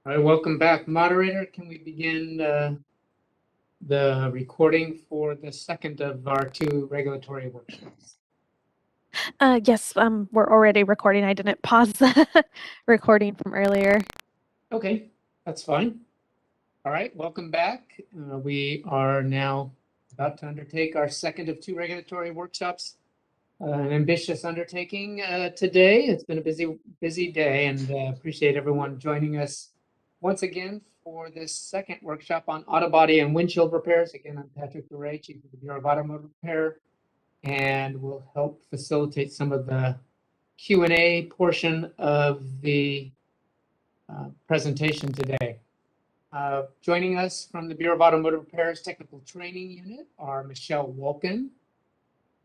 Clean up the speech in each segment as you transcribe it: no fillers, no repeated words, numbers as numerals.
All right, welcome back. Moderator, can we begin the recording for the second of our two regulatory workshops? Yes, we're already recording. I didn't pause the recording from earlier. Okay, that's fine. All right, welcome back. We are now about to undertake our second of two regulatory workshops. An ambitious undertaking today. It's been a busy day, and appreciate everyone joining us once again for this second workshop on auto body and windshield repairs. Again, I'm Patrick Duray, Chief of the Bureau of Automotive Repair, and will help facilitate some of the Q&A portion of the presentation today. Joining us from the Bureau of Automotive Repair's Technical Training Unit are Michelle Wolkin,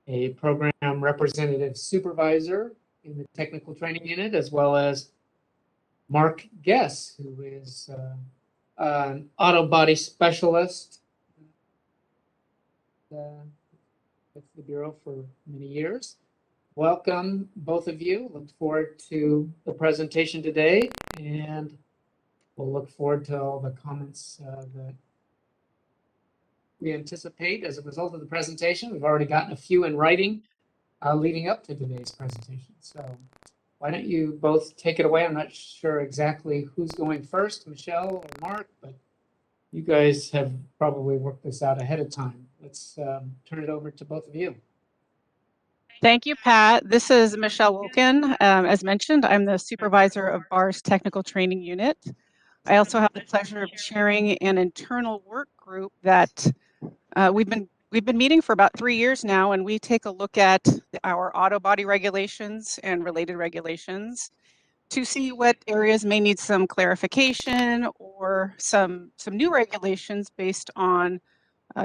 a program representative supervisor in the Technical Training Unit, as well as Mark Guess, who is an auto body specialist with the Bureau for many years. Welcome, both of you. Look forward to the presentation today, and we'll look forward to all the comments that we anticipate as a result of the presentation. We've already gotten a few in writing leading up to today's presentation. So why don't you both take it away? I'm not sure exactly who's going first, Michelle or Mark, but you guys have probably worked this out ahead of time. Let's turn it over to both of you. Thank you, Pat. This is Michelle Wolkin. As mentioned, I'm the supervisor of BAR's Technical Training Unit. I also have the pleasure of chairing an internal work group that we've been meeting for about 3 years now, and we take a look at our auto body regulations and related regulations to see what areas may need some clarification or some new regulations based on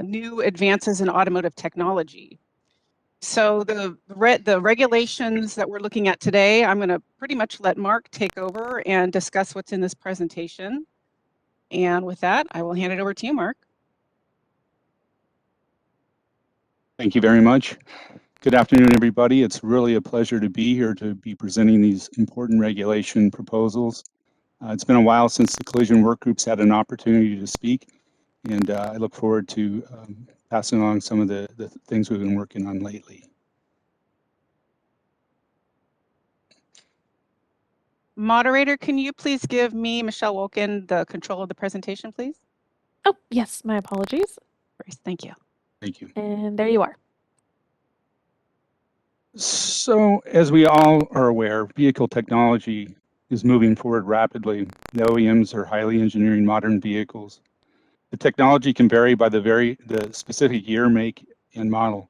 new advances in automotive technology. So the regulations that we're looking at today, I'm going to pretty much let Mark take over and discuss what's in this presentation. And with that, I will hand it over to you, Mark. Thank you very much. Good afternoon, everybody. It's really a pleasure to be here to be presenting these important regulation proposals. It's been a while since the collision work groups had an opportunity to speak, and I look forward to passing along some of the things we've been working on lately. Moderator, can you please give me, Michelle Wolkin, the control of the presentation, please? Oh, yes, my apologies. Thank you. Thank you. And there you are. So, as we all are aware, vehicle technology is moving forward rapidly. The OEMs are highly engineering modern vehicles. The technology can vary by the specific year, make, and model,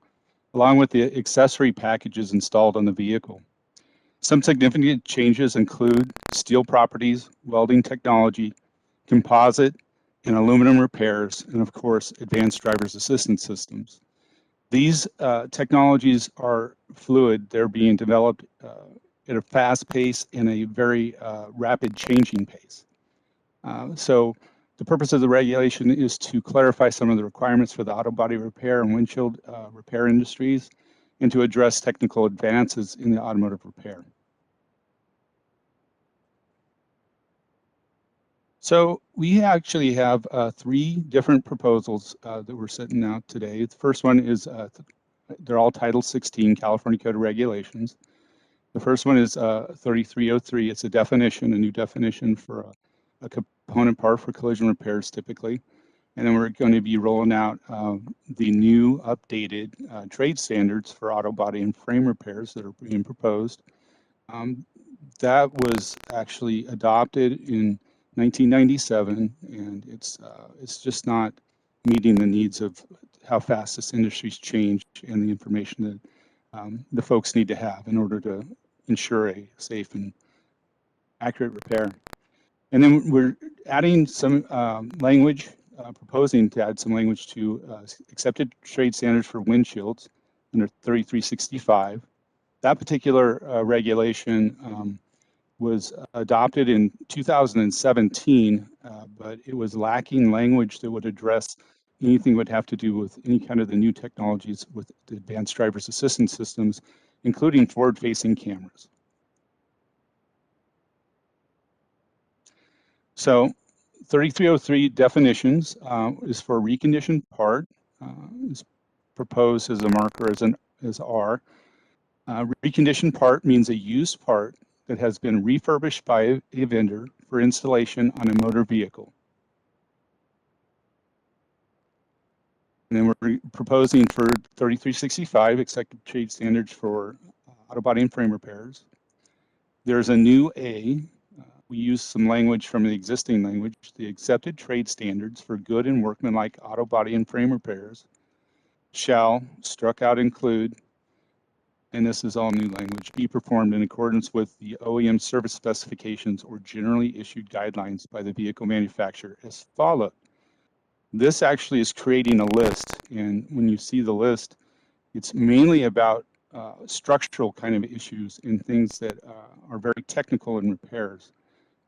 along with the accessory packages installed on the vehicle. Some significant changes include steel properties, welding technology, composite and aluminum repairs, and of course, advanced driver's assistance systems. These technologies are fluid. They're being developed at a fast pace and a very rapid changing pace. So the purpose of the regulation is to clarify some of the requirements for the auto body repair and windshield repair industries and to address technical advances in the automotive repair. So we actually have 3 different proposals that we're setting out today. The first one is, they're all Title 16 California Code of Regulations. The first one is 3303. It's a new definition for a component part for collision repairs typically. And then we're going to be rolling out the new updated trade standards for auto body and frame repairs that are being proposed. That was actually adopted in 1997, and it's just not meeting the needs of how fast this industry's changed and the information that the folks need to have in order to ensure a safe and accurate repair. And then we're adding some language, proposing to add some language to accepted trade standards for windshields under 3365. That particular regulation was adopted in 2017, but it was lacking language that would address anything would have to do with any kind of the new technologies with the advanced driver's assistance systems, including forward-facing cameras. So 3303 definitions is for a reconditioned part, is proposed as a marker as R. Reconditioned part means a used part that has been refurbished by a vendor for installation on a motor vehicle. And then we're proposing for 3365, accepted trade standards for auto body and frame repairs. There's a new A. We use some language from the existing language, the accepted trade standards for good and workmanlike auto body and frame repairs shall, struck out, include, and this is all new language, be performed in accordance with the OEM service specifications or generally issued guidelines by the vehicle manufacturer as follows. This actually is creating a list, and when you see the list, it's mainly about structural kind of issues and things that are very technical in repairs.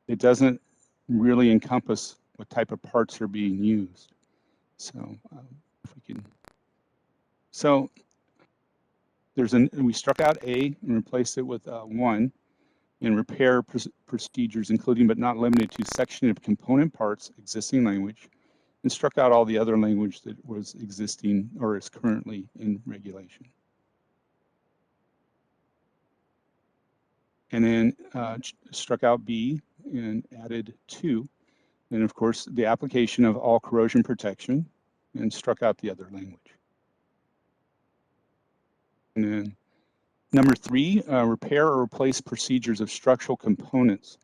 It doesn't really encompass what type of parts are being used. So if we can, so we struck out A and replaced it with 1 in repair procedures, including but not limited to section of component parts, existing language, and struck out all the other language that was existing or is currently in regulation. And then struck out B and added 2. And of course, the application of all corrosion protection, and struck out the other language. And then number 3, repair or replace procedures of structural components.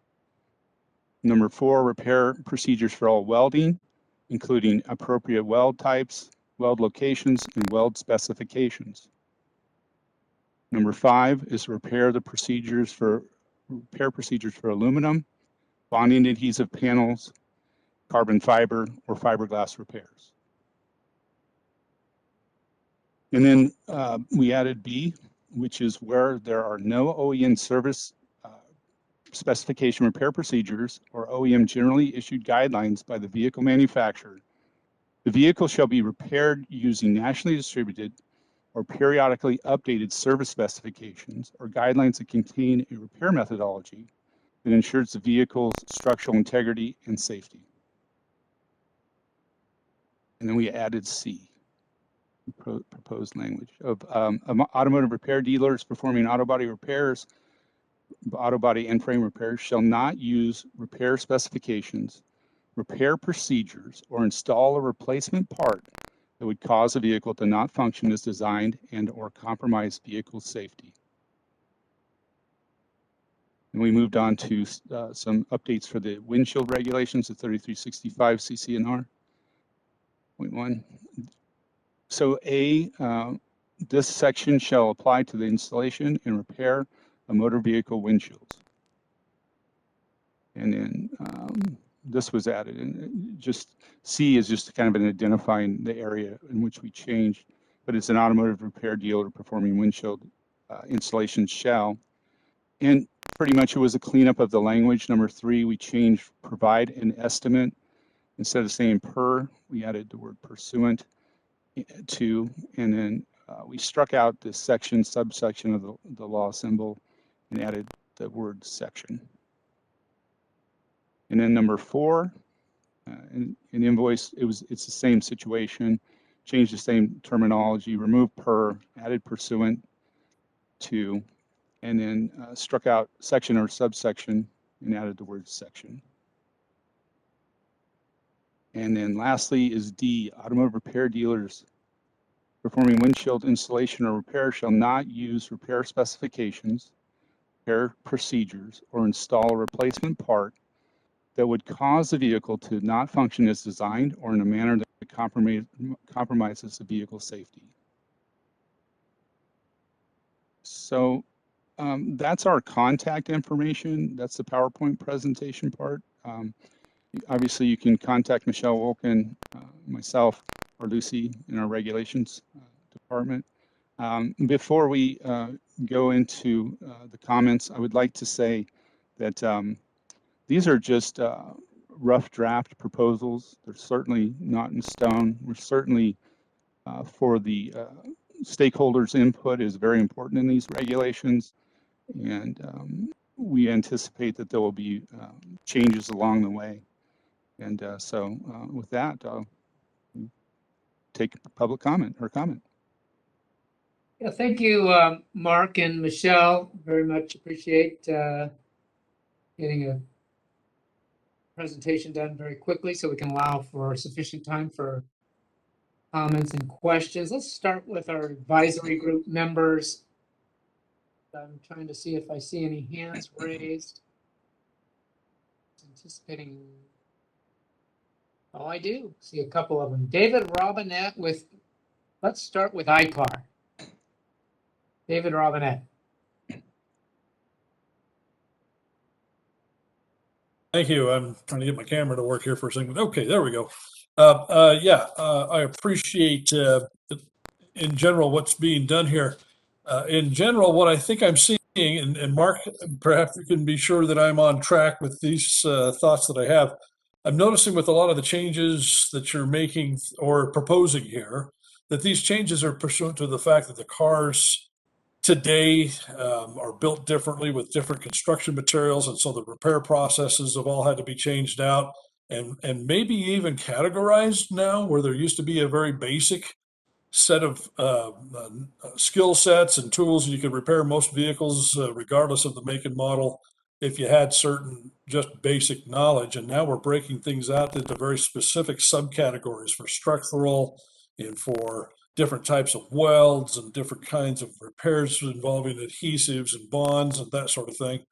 Number 4, repair procedures for all welding, including appropriate weld types, weld locations, and weld specifications. Number 5 is repair procedures for aluminum, bonding adhesive panels, carbon fiber, or fiberglass repairs. And then we added B, which is where there are no OEM service specification repair procedures or OEM generally issued guidelines by the vehicle manufacturer. The vehicle shall be repaired using nationally distributed or periodically updated service specifications or guidelines that contain a repair methodology that ensures the vehicle's structural integrity and safety. And then we added C, proposed language of automotive repair dealers performing auto body repairs, auto body and frame repairs shall not use repair specifications, repair procedures, or install a replacement part that would cause a vehicle to not function as designed and or compromise vehicle safety. And we moved on to some updates for the windshield regulations of 3365 Ccnr. Point 1. So this section shall apply to the installation and repair of motor vehicle windshields. And then this was added, and just C is just kind of an identifying the area in which we changed, but it's an automotive repair dealer performing windshield installation shall. And pretty much it was a cleanup of the language. Number 3, we changed provide an estimate. Instead of saying per, we added the word pursuant to, and then we struck out this subsection of the law symbol and added the word section. And then number 4, in invoice, it's the same situation, changed the same terminology, removed per, added pursuant to, and then struck out section or subsection and added the word section. And then lastly is D, automotive repair dealers performing windshield installation or repair shall not use repair specifications, repair procedures, or install a replacement part that would cause the vehicle to not function as designed or in a manner that compromises the vehicle's safety. So that's our contact information. That's the PowerPoint presentation part. Obviously, you can contact Michelle Wilkin, myself, or Lucy in our regulations department. Before we go into the comments, I would like to say that these are just rough draft proposals. They're certainly not in stone. We're certainly for the stakeholders' input is very important in these regulations, and we anticipate that there will be changes along the way. And so with that, I'll take public comment or comment. Yeah, thank you, Mark and Michelle. Very much appreciate getting a presentation done very quickly so we can allow for sufficient time for comments and questions. Let's start with our advisory group members. I'm trying to see if I see any hands raised. Anticipating. Oh, I do see a couple of them. David Robinette with, let's start with iCar. David Robinette. Thank you. I'm trying to get my camera to work here for a second. Okay, there we go. I appreciate in general what's being done here. In general, what I think I'm seeing, and Mark, perhaps you can be sure that I'm on track with these thoughts that I have. I'm noticing with a lot of the changes that you're making or proposing here, that these changes are pursuant to the fact that the cars today are built differently with different construction materials, and so the repair processes have all had to be changed out and maybe even categorized now, where there used to be a very basic set of skill sets and tools, and you could repair most vehicles regardless of the make and model if you had certain just basic knowledge. And now we're breaking things out into very specific subcategories for structural and for different types of welds and different kinds of repairs involving adhesives and bonds and that sort of thing.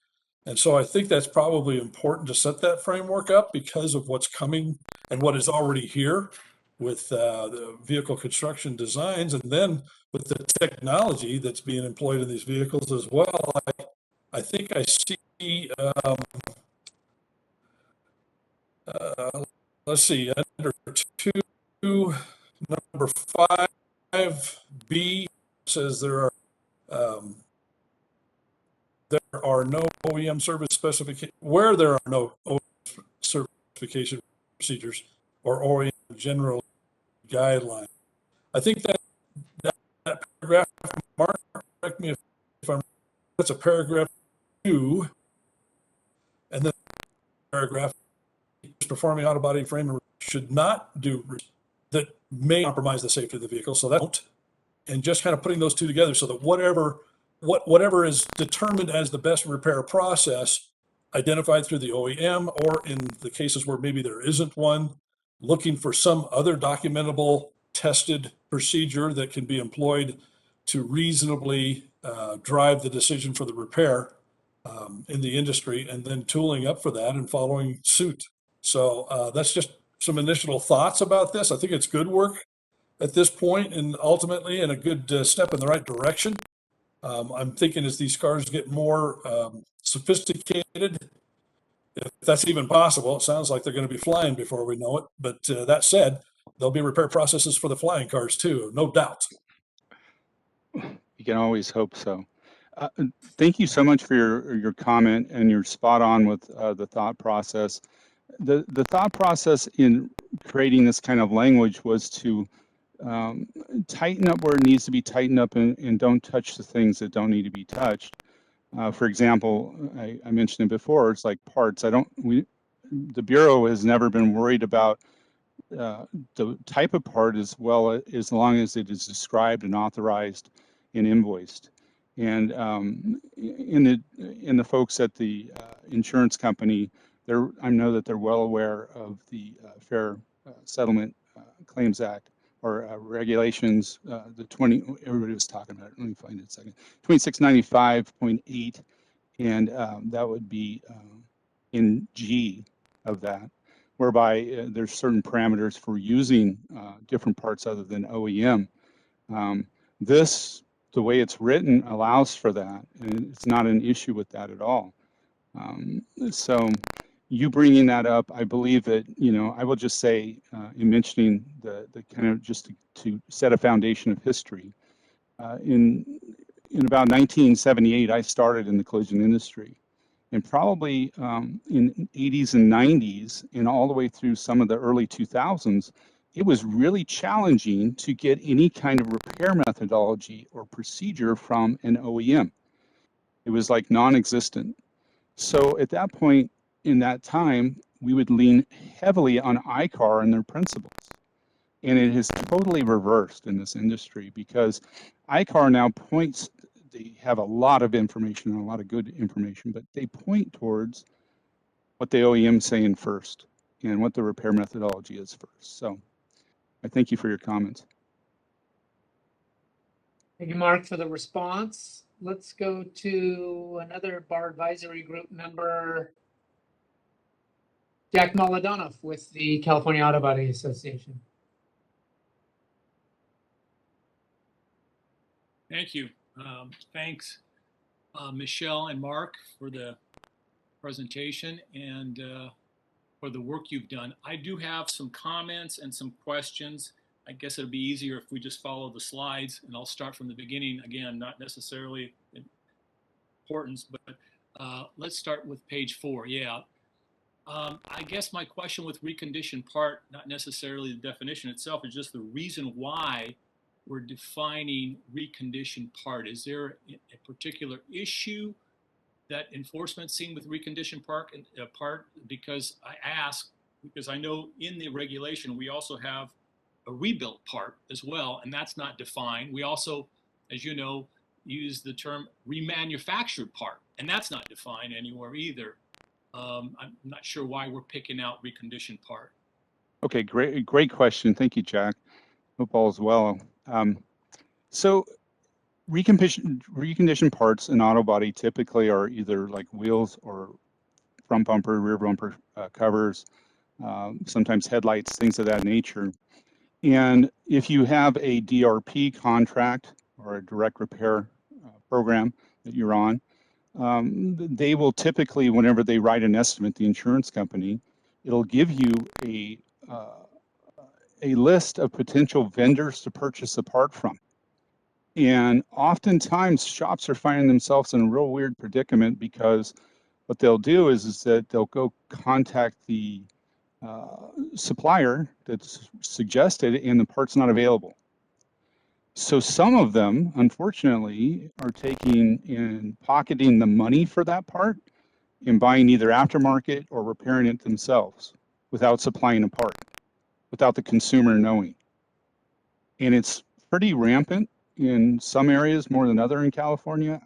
And so I think that's probably important to set that framework up because of what's coming and what is already here with the vehicle construction designs, and then with the technology that's being employed in these vehicles as well. I think I see, let's see, under 2, number 5B says there are no OEM service specification, where there are no OEM certification procedures or OEM general guidelines. I think that paragraph, Mark, correct me if I'm, that's a paragraph 2, and then paragraph performing auto body frame should not do that may compromise the safety of the vehicle. So that don't, and just kind of putting those two together so that whatever is determined as the best repair process identified through the OEM, or in the cases where maybe there isn't one, looking for some other documentable tested procedure that can be employed to reasonably drive the decision for the repair in the industry, and then tooling up for that and following suit. So that's just some initial thoughts about this. I think it's good work at this point, and ultimately in a good step in the right direction. I'm thinking as these cars get more sophisticated, if that's even possible, it sounds like they're going to be flying before we know it. But that said, there'll be repair processes for the flying cars too, no doubt. You can always hope so. Thank you so much for your comment, and you're spot on with the thought process. The thought process in creating this kind of language was to tighten up where it needs to be tightened up, and don't touch the things that don't need to be touched. For example, I mentioned it before, it's like parts. The Bureau has never been worried about the type of part as well, as long as it is described and authorized and invoiced. And in the folks at the insurance company, I know that they're well aware of the Fair Settlement Claims Act, or regulations, everybody was talking about it. Let me find it a second. 2695.8, and that would be in G of that, whereby there's certain parameters for using different parts other than OEM. The way it's written allows for that, and it's not an issue with that at all. So you bringing that up, I believe that, I will just say, in mentioning the kind of just to set a foundation of history, in about 1978, I started in the collision industry, and probably in 80s and 90s and all the way through some of the early 2000s, it was really challenging to get any kind of repair methodology or procedure from an OEM. It was like non-existent. So at that point in that time, we would lean heavily on ICAR and their principles. And it has totally reversed in this industry because ICAR now points, they have a lot of information and a lot of good information, but they point towards what the OEM's saying first and what the repair methodology is first. So I thank you for your comments. Thank you, Mark, for the response. Let's go to another bar advisory group member, Jack Mulladonov with the California Auto Body Association. Thank you. Thanks, Michelle and Mark, for the presentation and for the work you've done. I do have some comments and some questions. I guess it'll be easier if we just follow the slides, and I'll start from the beginning. Again, not necessarily importance, but let's start with page 4. Yeah. I guess my question with reconditioned part, not necessarily the definition itself, is just the reason why we're defining reconditioned part. Is there a particular issue that enforcement's seen with reconditioned part? Because I ask, because I know in the regulation we also have a rebuilt part as well, and that's not defined. We also, as you know, use the term remanufactured part, and that's not defined anywhere either. I'm not sure why we're picking out reconditioned part. Okay, great question. Thank you, Jack. Hope all is well. So reconditioned parts in auto body typically are either like wheels or front bumper, rear bumper covers, sometimes headlights, things of that nature. And if you have a DRP contract or a direct repair program that you're on, they will typically, whenever they write an estimate, the insurance company, it'll give you a list of potential vendors to purchase a part from. And oftentimes shops are finding themselves in a real weird predicament because what they'll do is that they'll go contact the supplier that's suggested and the part's not available. So some of them, unfortunately, are taking and pocketing the money for that part and buying either aftermarket or repairing it themselves without supplying a part, without the consumer knowing. And it's pretty rampant in some areas more than other in California.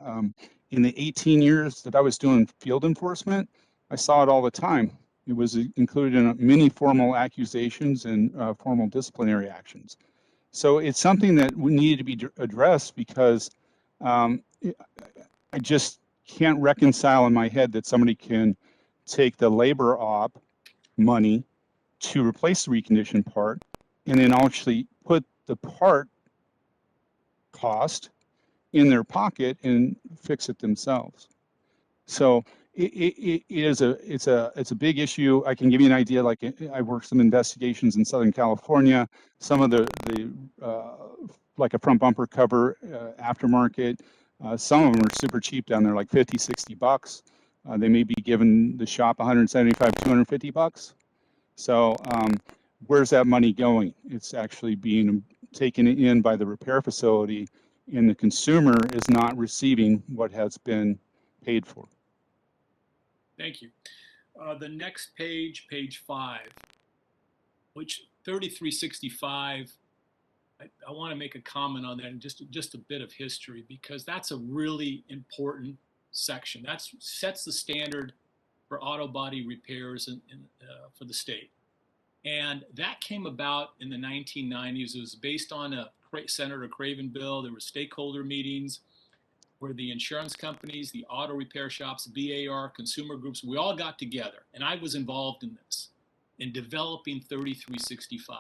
In the 18 years that I was doing field enforcement, I saw it all the time. It was included in many formal accusations and formal disciplinary actions. So it's something that needed to be addressed because I just can't reconcile in my head that somebody can take the labor op money to replace the reconditioned part and then actually put the part cost in their pocket and fix it themselves. So it's a big issue. I can give you an idea. Like I worked some investigations in Southern California. Some of the like a front bumper cover aftermarket. Some of them are super cheap down there, like 50, 60 bucks. They may be giving the shop 175, 250 bucks. So where's that money going? It's actually being taken in by the repair facility, and the consumer is not receiving what has been paid for. Thank you. The next page, page 5, which 3365, I want to make a comment on that and just a bit of history, because that's a really important section. That sets the standard for auto body repairs for the state. And that came about in the 1990s. It was based on a Senator Craven bill. There were stakeholder meetings where the insurance companies, the auto repair shops, BAR, consumer groups, we all got together. And I was involved in this, in developing 3365.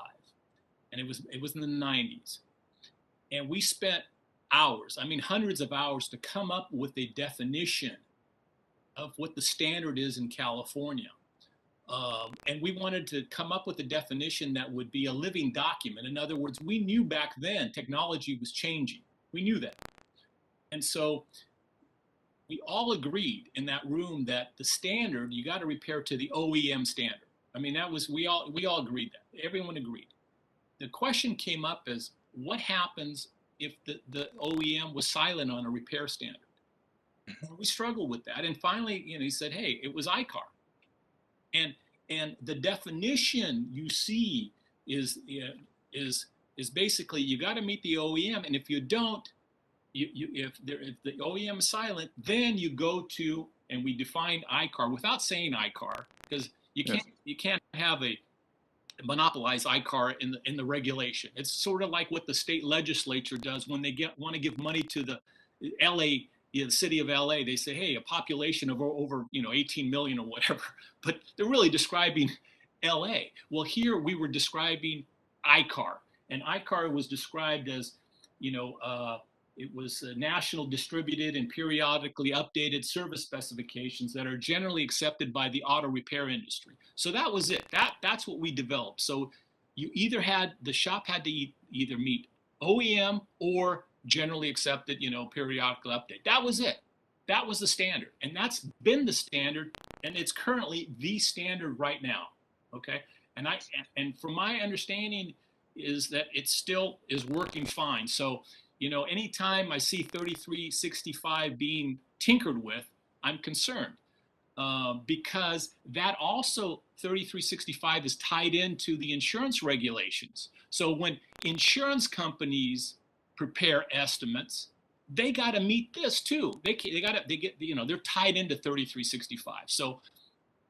And it was in the 90s. And we spent hours, I mean hundreds of hours, to come up with a definition of what the standard is in California. And we wanted to come up with a definition that would be a living document. In other words, we knew back then technology was changing. We knew that. And so we all agreed in that room that the standard, you got to repair to the OEM standard. I mean, that was, we all agreed that. Everyone agreed. The question came up as, what happens if the OEM was silent on a repair standard? We struggled with that. And finally, he said, hey, it was ICAR. And And the definition you see is basically you got to meet the OEM, and if you don't, if the OEM is silent, then you go to, and we define ICAR without saying ICAR, because you can't have a monopolize ICAR in the regulation. It's sort of like what the state legislature does when they want to give money to the LA, the city of LA. They say, hey, a population of over 18 million or whatever, but they're really describing LA. Well, here we were describing ICAR, and ICAR was described as, it was national distributed and periodically updated service specifications that are generally accepted by the auto repair industry. So that was it. That's what we developed. So you the shop had to either meet OEM or generally accepted, periodical update. That was it. That was the standard. And that's been the standard, and it's currently the standard right now. Okay. And from my understanding is that it still is working fine. So, anytime I see 3365 being tinkered with, I'm concerned because that also 3365 is tied into the insurance regulations. So when insurance companies prepare estimates, they got to meet this too. They're tied into 3365. So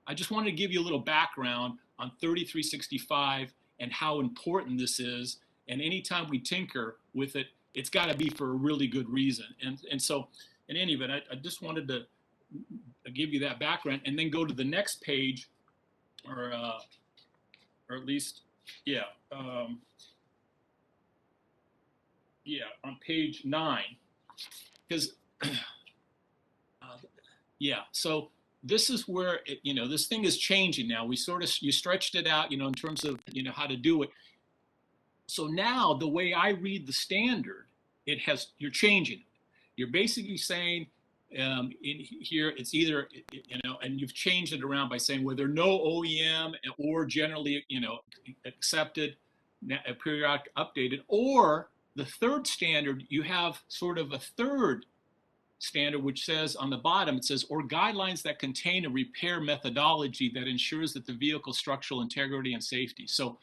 I just wanted to give you a little background on 3365 and how important this is. And anytime we tinker with it, it's got to be for a really good reason. And so, in any event, I just wanted to give you that background, and then go to the next page, or at least, on page 9, because so this is where this thing is changing now. You stretched it out, in terms of how to do it. So now the way I read the standard, you're changing it. You're basically saying in here it's either and you've changed it around by saying whether no OEM or generally accepted, periodic updated, or the third standard, you have sort of a third standard which says on the bottom, it says, or guidelines that contain a repair methodology that ensures that the vehicle's structural integrity and safety. So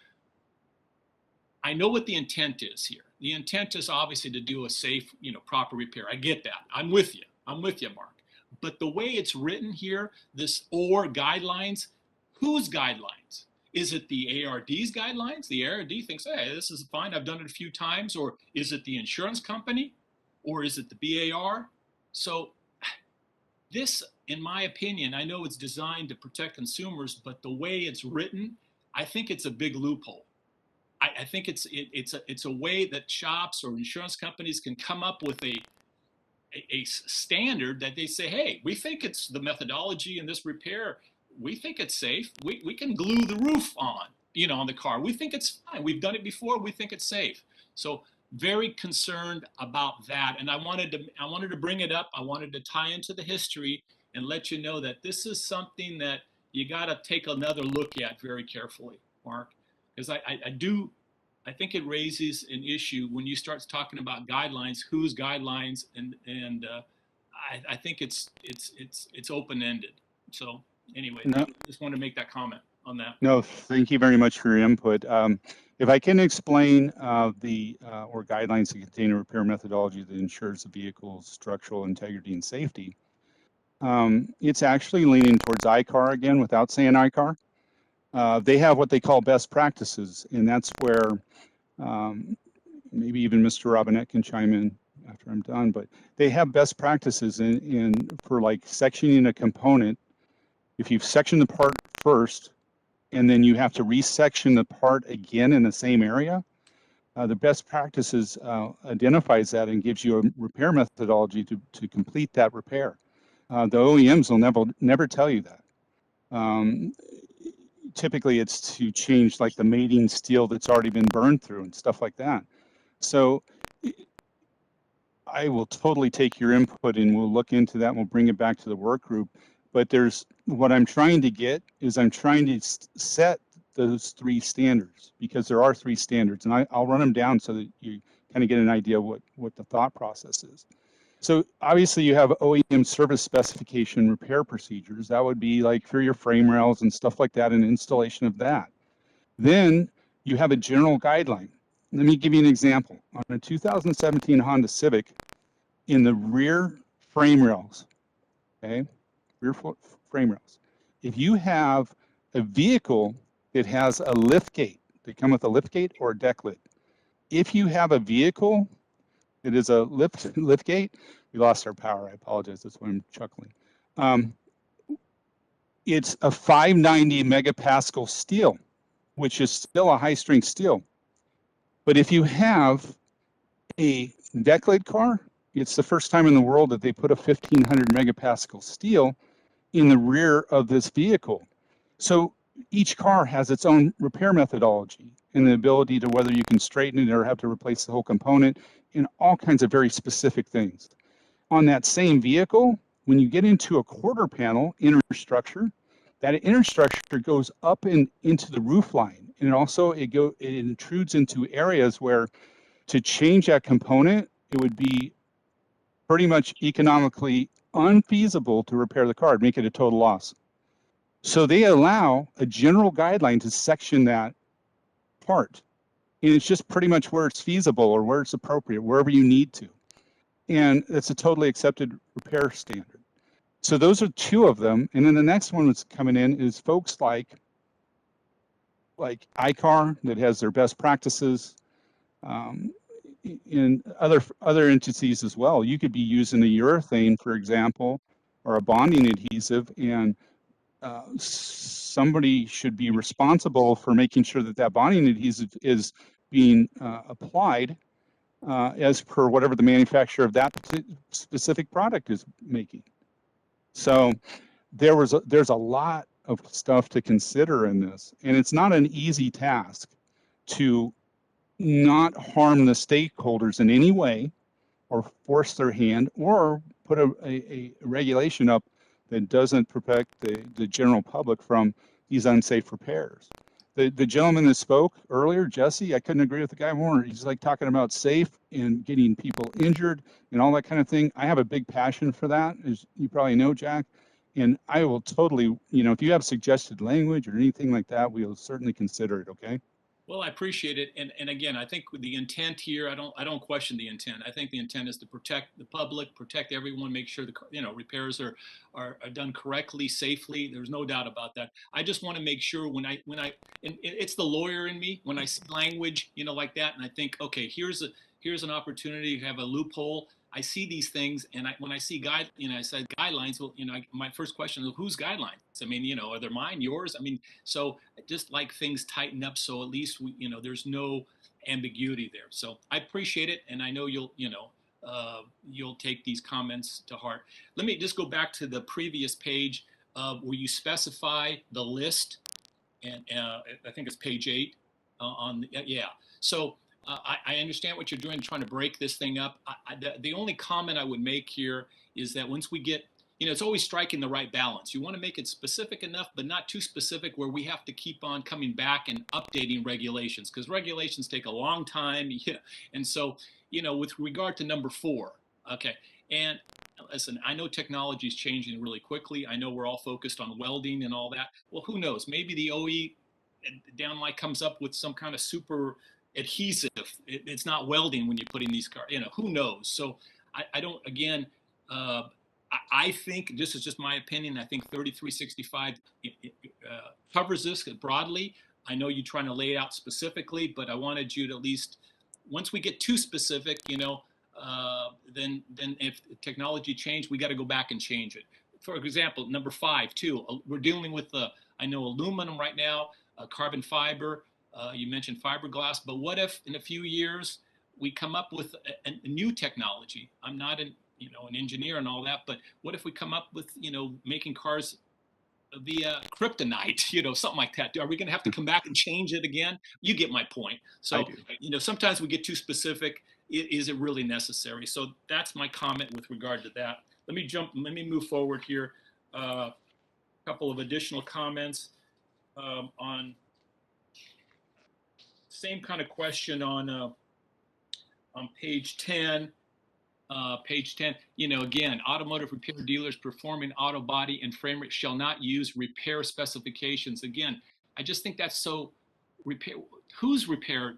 I know what the intent is here. The intent is obviously to do a safe, proper repair. I get that. I'm with you, Mark. But the way it's written here, this or guidelines, whose guidelines? Is it the ARD's guidelines? The ARD thinks, hey, this is fine, I've done it a few times. Or is it the insurance company? Or is it the BAR? So this, in my opinion, I know it's designed to protect consumers, but the way it's written, I think it's a big loophole. I think it's a way that shops or insurance companies can come up with a standard that they say, hey, we think it's the methodology in this repair, we think it's safe. We can glue the roof on the car. We think it's fine. We've done it before. We think it's safe. So very concerned about that. And I wanted to bring it up. I wanted to tie into the history and let you know that this is something that you got to take another look at very carefully, Mark. Because I think it raises an issue when you start talking about guidelines, whose guidelines, and I think it's open-ended. So anyway, I just want to make that comment on that. No, thank you very much for your input. If I can explain or guidelines that contain a repair methodology that ensures the vehicle's structural integrity and safety, it's actually leaning towards ICAR again without saying ICAR. They have what they call best practices, and that's where maybe even Mr. Robinette can chime in after I'm done, but they have best practices for like sectioning a component. If you've sectioned the part first, and then you have to resection the part again in the same area, the best practices identifies that and gives you a repair methodology to complete that repair. The OEMs will never tell you that. Typically it's to change like the mating steel that's already been burned through and stuff like that. So I will totally take your input and we'll look into that and we'll bring it back to the work group. But what I'm trying to get is I'm trying to set those 3 standards, because there are 3 standards, and I'll run them down so that you kind of get an idea what the thought process is. So obviously you have OEM service specification repair procedures. That would be like for your frame rails and stuff like that and installation of that. Then you have a general guideline. Let me give you an example. On a 2017 Honda Civic, in the rear frame rails, okay, frame rails, if you have a vehicle that has a lift gate, they come with a lift gate or a deck lid. If you have a vehicle that is a lift gate, we lost our power. I apologize. That's why I'm chuckling. It's a 590 megapascal steel, which is still a high strength steel. But if you have a deck lid car, it's the first time in the world that they put a 1500 megapascal steel in the rear of this vehicle. So each car has its own repair methodology and the ability to whether you can straighten it or have to replace the whole component and all kinds of very specific things. On that same vehicle, when you get into a quarter panel inner structure, that inner structure goes up and into the roof line. And also it intrudes into areas where to change that component, it would be pretty much economically unfeasible to repair the car, make it a total loss. So they allow a general guideline to section that part. And it's just pretty much where it's feasible or where it's appropriate, wherever you need to. And it's a totally accepted repair standard. So those are two of them. And then the next one that's coming in is folks like ICAR that has their best practices. In other entities as well. You could be using a urethane, for example, or a bonding adhesive, and somebody should be responsible for making sure that that bonding adhesive is being applied as per whatever the manufacturer of that specific product is making. So there's a lot of stuff to consider in this, and it's not an easy task to not harm the stakeholders in any way or force their hand or put a regulation up that doesn't protect the general public from these unsafe repairs. The gentleman that spoke earlier, Jesse, I couldn't agree with the guy more. He's like talking about safe and getting people injured and all that kind of thing. I have a big passion for that, as you probably know, Jack. And I will totally, if you have suggested language or anything like that, we'll certainly consider it, okay? Well, I appreciate it, and again, I think with the intent here, I don't question the intent. I think the intent is to protect the public, protect everyone, make sure the repairs are done correctly, safely. There's no doubt about that. I just want to make sure when I and it's the lawyer in me when I see language like that, and I think, okay, here's an opportunity to have a loophole. I see these things, and when I see I said guidelines. Well, my first question is, whose guidelines? I mean, are they mine, yours? I mean, so just like things tighten up, so at least there's no ambiguity there. So I appreciate it, and I know you'll take these comments to heart. Let me just go back to the previous page where you specify the list, and I think it's page 8 yeah. So. I understand what you're doing, trying to break this thing up. The only comment I would make here is that once we get, it's always striking the right balance. You want to make it specific enough, but not too specific where we have to keep on coming back and updating regulations, because regulations take a long time. And so, with regard to number 4, okay, and listen, I know technology is changing really quickly. I know we're all focused on welding and all that. Well, who knows? Maybe the OE downlight comes up with some kind of super adhesive. It's not welding when you put in these cars. Who knows? So I don't. Again, I think this is just my opinion. I think 3365 covers this broadly. I know you're trying to lay it out specifically, but I wanted you to at least, once we get too specific, then if technology changed, we got to go back and change it. For example, number 5 too. We're dealing with I know aluminum right now, carbon fiber. You mentioned fiberglass, but what if in a few years we come up with a new technology? I'm not an engineer and all that, but what if we come up with making cars via kryptonite, something like that? Are we going to have to come back and change it again? You get my point. So sometimes we get too specific. Is it really necessary? So that's my comment with regard to that. Let me move forward here. A couple of additional comments on same kind of question on page 10. page 10, again, automotive repair dealers performing auto body and frame rate shall not use repair specifications. Again, I just think that's so repair. Whose repair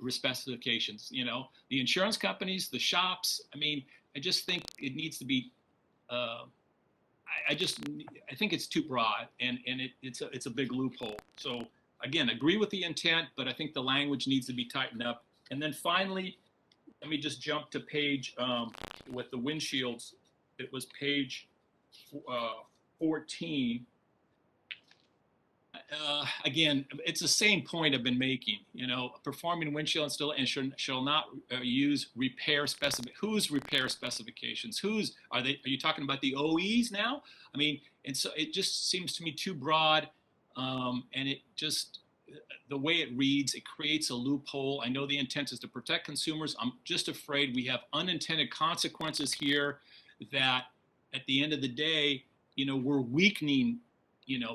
specifications? The insurance companies, the shops. I mean, I just think it needs to be. I think it's too broad, and it's a big loophole. So again, agree with the intent, but I think the language needs to be tightened up. And then finally, let me just jump to page with the windshields. It was page 14. Again, it's the same point I've been making. Performing windshield installation shall not use repair whose repair specifications? Are you talking about the OEs now? I mean, and so it just seems to me too broad, and it just the way it reads, it creates a loophole. I know the intent is to protect consumers. I'm just afraid we have unintended consequences here that at the end of the day, we're weakening,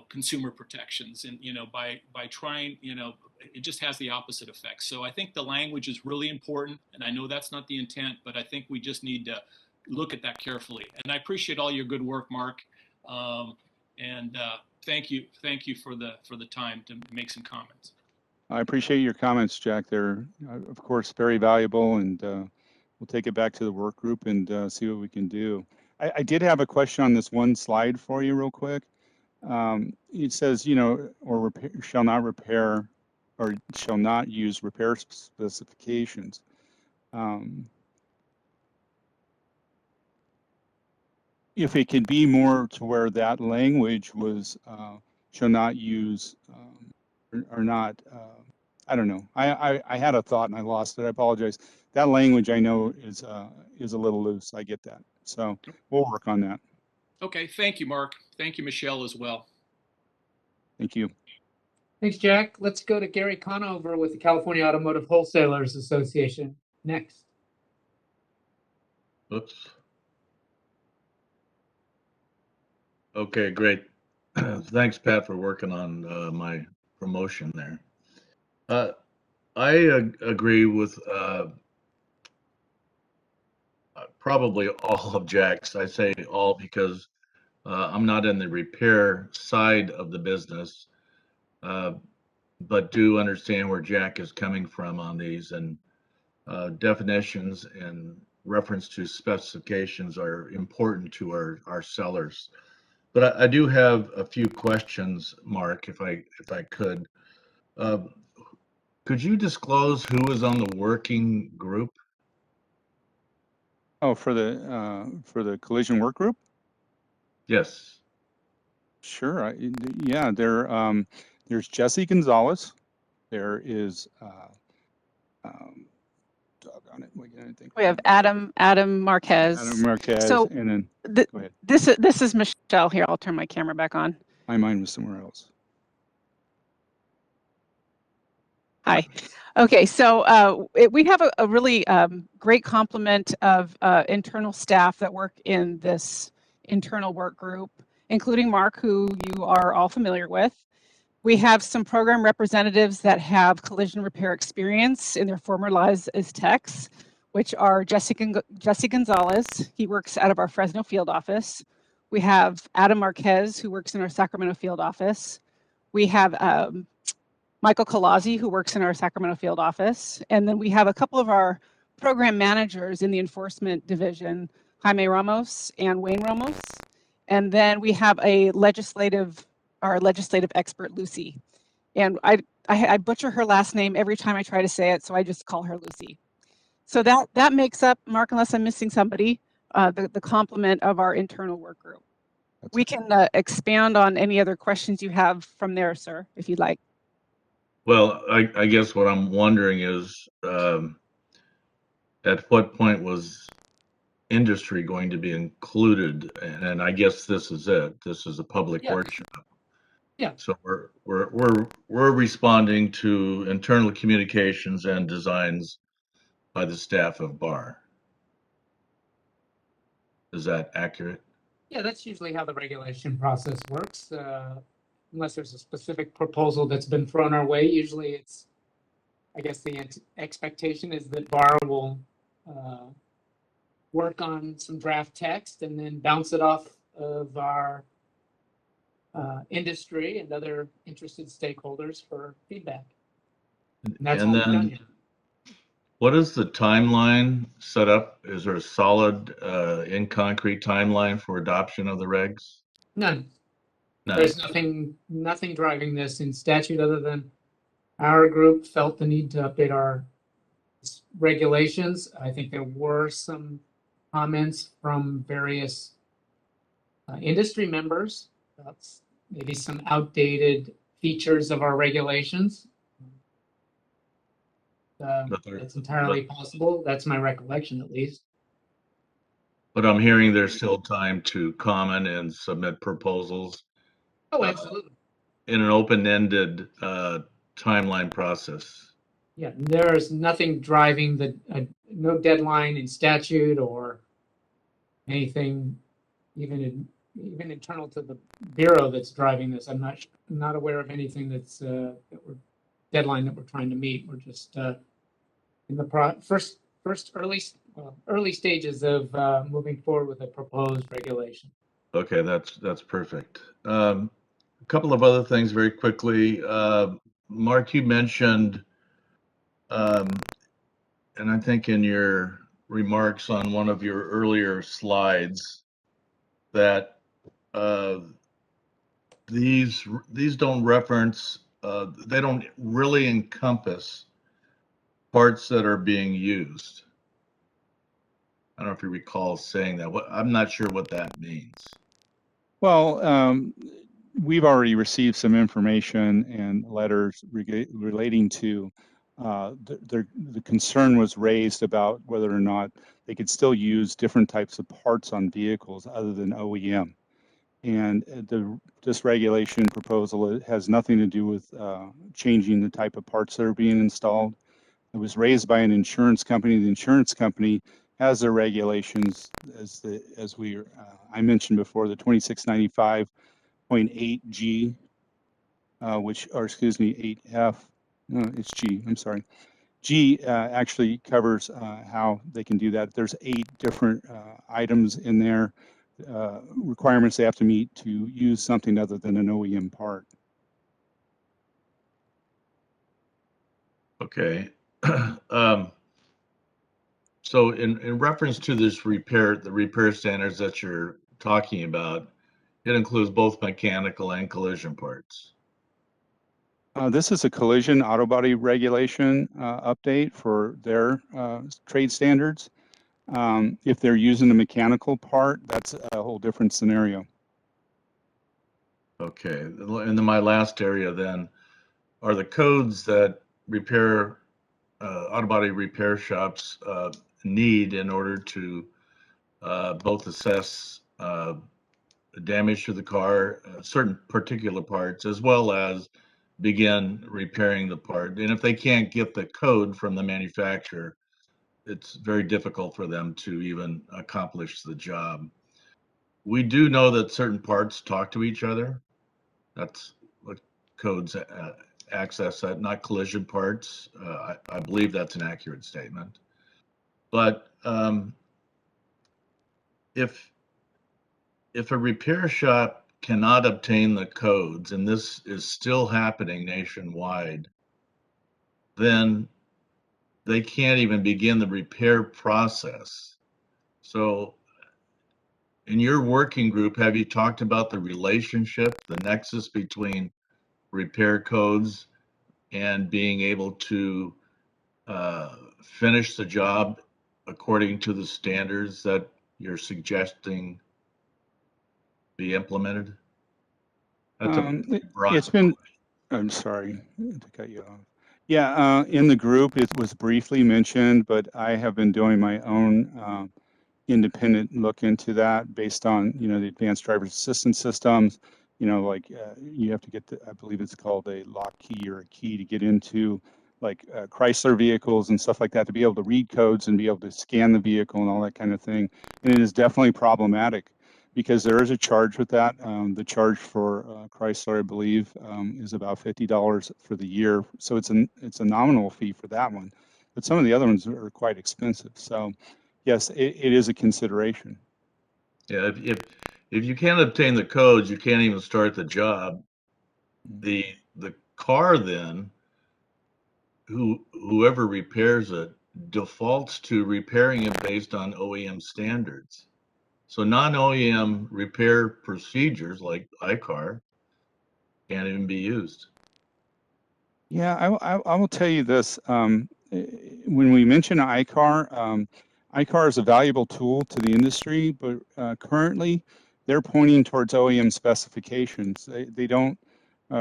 consumer protections, and, by trying, it just has the opposite effect. So I think the language is really important, and I know that's not the intent, but I think we just need to look at that carefully. And I appreciate all your good work, Mark. Thank you for the time to make some comments. I appreciate your comments, Jack. They're, of course, very valuable, and we'll take it back to the work group and see what we can do. I did have a question on this one slide for you real quick. It says, or repair, shall not repair or shall not use repair specifications. If it could be more to where that language was shall not use or not, I don't know. I had a thought and I lost it. I apologize. That language I know is a little loose. I get that. So we'll work on that. Okay, thank you, Mark. Thank you, Michelle, as well. Thank you. Thanks, Jack. Let's go to Gary Conover with the California Automotive Wholesalers Association next. Oops. Okay, great. Thanks, Pat, for working on my promotion there. I agree with probably all of Jack's. I say all because I'm not in the repair side of the business, but do understand where Jack is coming from on these, and definitions and reference to specifications are important to our sellers. But I do have a few questions, Mark, if I could. Could you disclose who is on the working group? Oh, for the collision work group? Yes. Sure. Yeah, there's Jesse Gonzalez. There is doggone it, what can I think? We have Adam Marquez. Adam Marquez, So and then go ahead. This is Michelle here. I'll turn my camera back on. My mind was somewhere else. Hi. Okay, so we have a really great complement of internal staff that work in this internal work group, including Mark, who you are all familiar with. We have some program representatives that have collision repair experience in their former lives as techs, which are Jesse Gonzalez. He works out of our Fresno field office. We have Adam Marquez, who works in our Sacramento field office. We have Michael Colazzi, who works in our Sacramento field office. And then we have a couple of our program managers in the enforcement division, Jaime Ramos and Wayne Ramos. And then we have our legislative expert, Lucy. And I butcher her last name every time I try to say it, so I just call her Lucy. So that makes up, Mark, unless I'm missing somebody, the complement of our internal work group. We can expand on any other questions you have from there, sir, if you'd like. Well, I guess what I'm wondering is, at what point was industry going to be included? And I guess this is it. This is a public workshop. Yeah. So we're responding to internal communications and designs by the staff of BAR. Is that accurate? Yeah, that's usually how the regulation process works. Unless there's a specific proposal that's been thrown our way, usually it's, I guess the expectation is that BAR will work on some draft text and then bounce it off of our industry and other interested stakeholders for feedback. And that's And all we've done then here. what is the timeline set up? Is there a solid, in concrete timeline for adoption of the regs? None. None. There's nothing driving this in statute other than our group felt the need to update our regulations. I think there were some comments from various industry members about maybe some outdated features of our regulations. It's entirely possible. That's my recollection, at least. But I'm hearing there's still time to comment and submit proposals Oh, absolutely. in an open-ended timeline process. Yeah, there is nothing driving no deadline in statute or anything, even internal to the bureau that's driving this. I'm not aware of anything that's deadline that we're trying to meet. We're just in the first early stages of moving forward with a proposed regulation. Okay, that's perfect. A couple of other things very quickly. Mark, you mentioned, and I think in your remarks on one of your earlier slides, that these don't reference, they don't really encompass parts that are being used. I don't know if you recall saying that. I'm not sure what that means. Well, we've already received some information and letters relating to the concern was raised about whether or not they could still use different types of parts on vehicles other than OEM. And this regulation proposal, it has nothing to do with changing the type of parts that are being installed. It was raised by an insurance company. The insurance company has their regulations I mentioned before, the 2695.8G, or excuse me, 8F. No, it's G. I'm sorry. G actually covers how they can do that. There's 8 different items in there, requirements they have to meet to use something other than an OEM part. Okay. So in reference to this the repair standards that you're talking about, it includes both mechanical and collision parts. This is a collision auto body regulation update for their trade standards. If they're using a mechanical part, that's a whole different scenario. Okay, and then my last area then are the codes that auto body repair shops need in order to both assess damage to the car, certain particular parts, as well as begin repairing the part. And if they can't get the code from the manufacturer, it's very difficult for them to even accomplish the job. We do know that certain parts talk to each other. That's what codes access that, not collision parts. I believe that's an accurate statement. But if a repair shop cannot obtain the codes, and this is still happening nationwide, then they can't even begin the repair process. So in your working group, have you talked about the relationship, the nexus between repair codes and being able to finish the job according to the standards that you're suggesting be implemented? That's a broad It's been, I'm sorry to cut you off. Yeah, in the group, it was briefly mentioned, but I have been doing my own independent look into that based on, the advanced driver assistance systems. Like you have to get I believe it's called a lock key or a key to get into like Chrysler vehicles and stuff like that, to be able to read codes and be able to scan the vehicle and all that kind of thing. And it is definitely problematic because there is a charge with that. The charge for Chrysler, I believe, is about $50 for the year. So it's a nominal fee for that one, but some of the other ones are quite expensive. So yes, it is a consideration. Yeah, if you can't obtain the codes, you can't even start the job. The car then, whoever repairs it, defaults to repairing it based on OEM standards. So non-OEM repair procedures like iCar can't even be used. Yeah, I will tell you this. When we mention iCar, iCar is a valuable tool to the industry, but currently they're pointing towards OEM specifications. They don't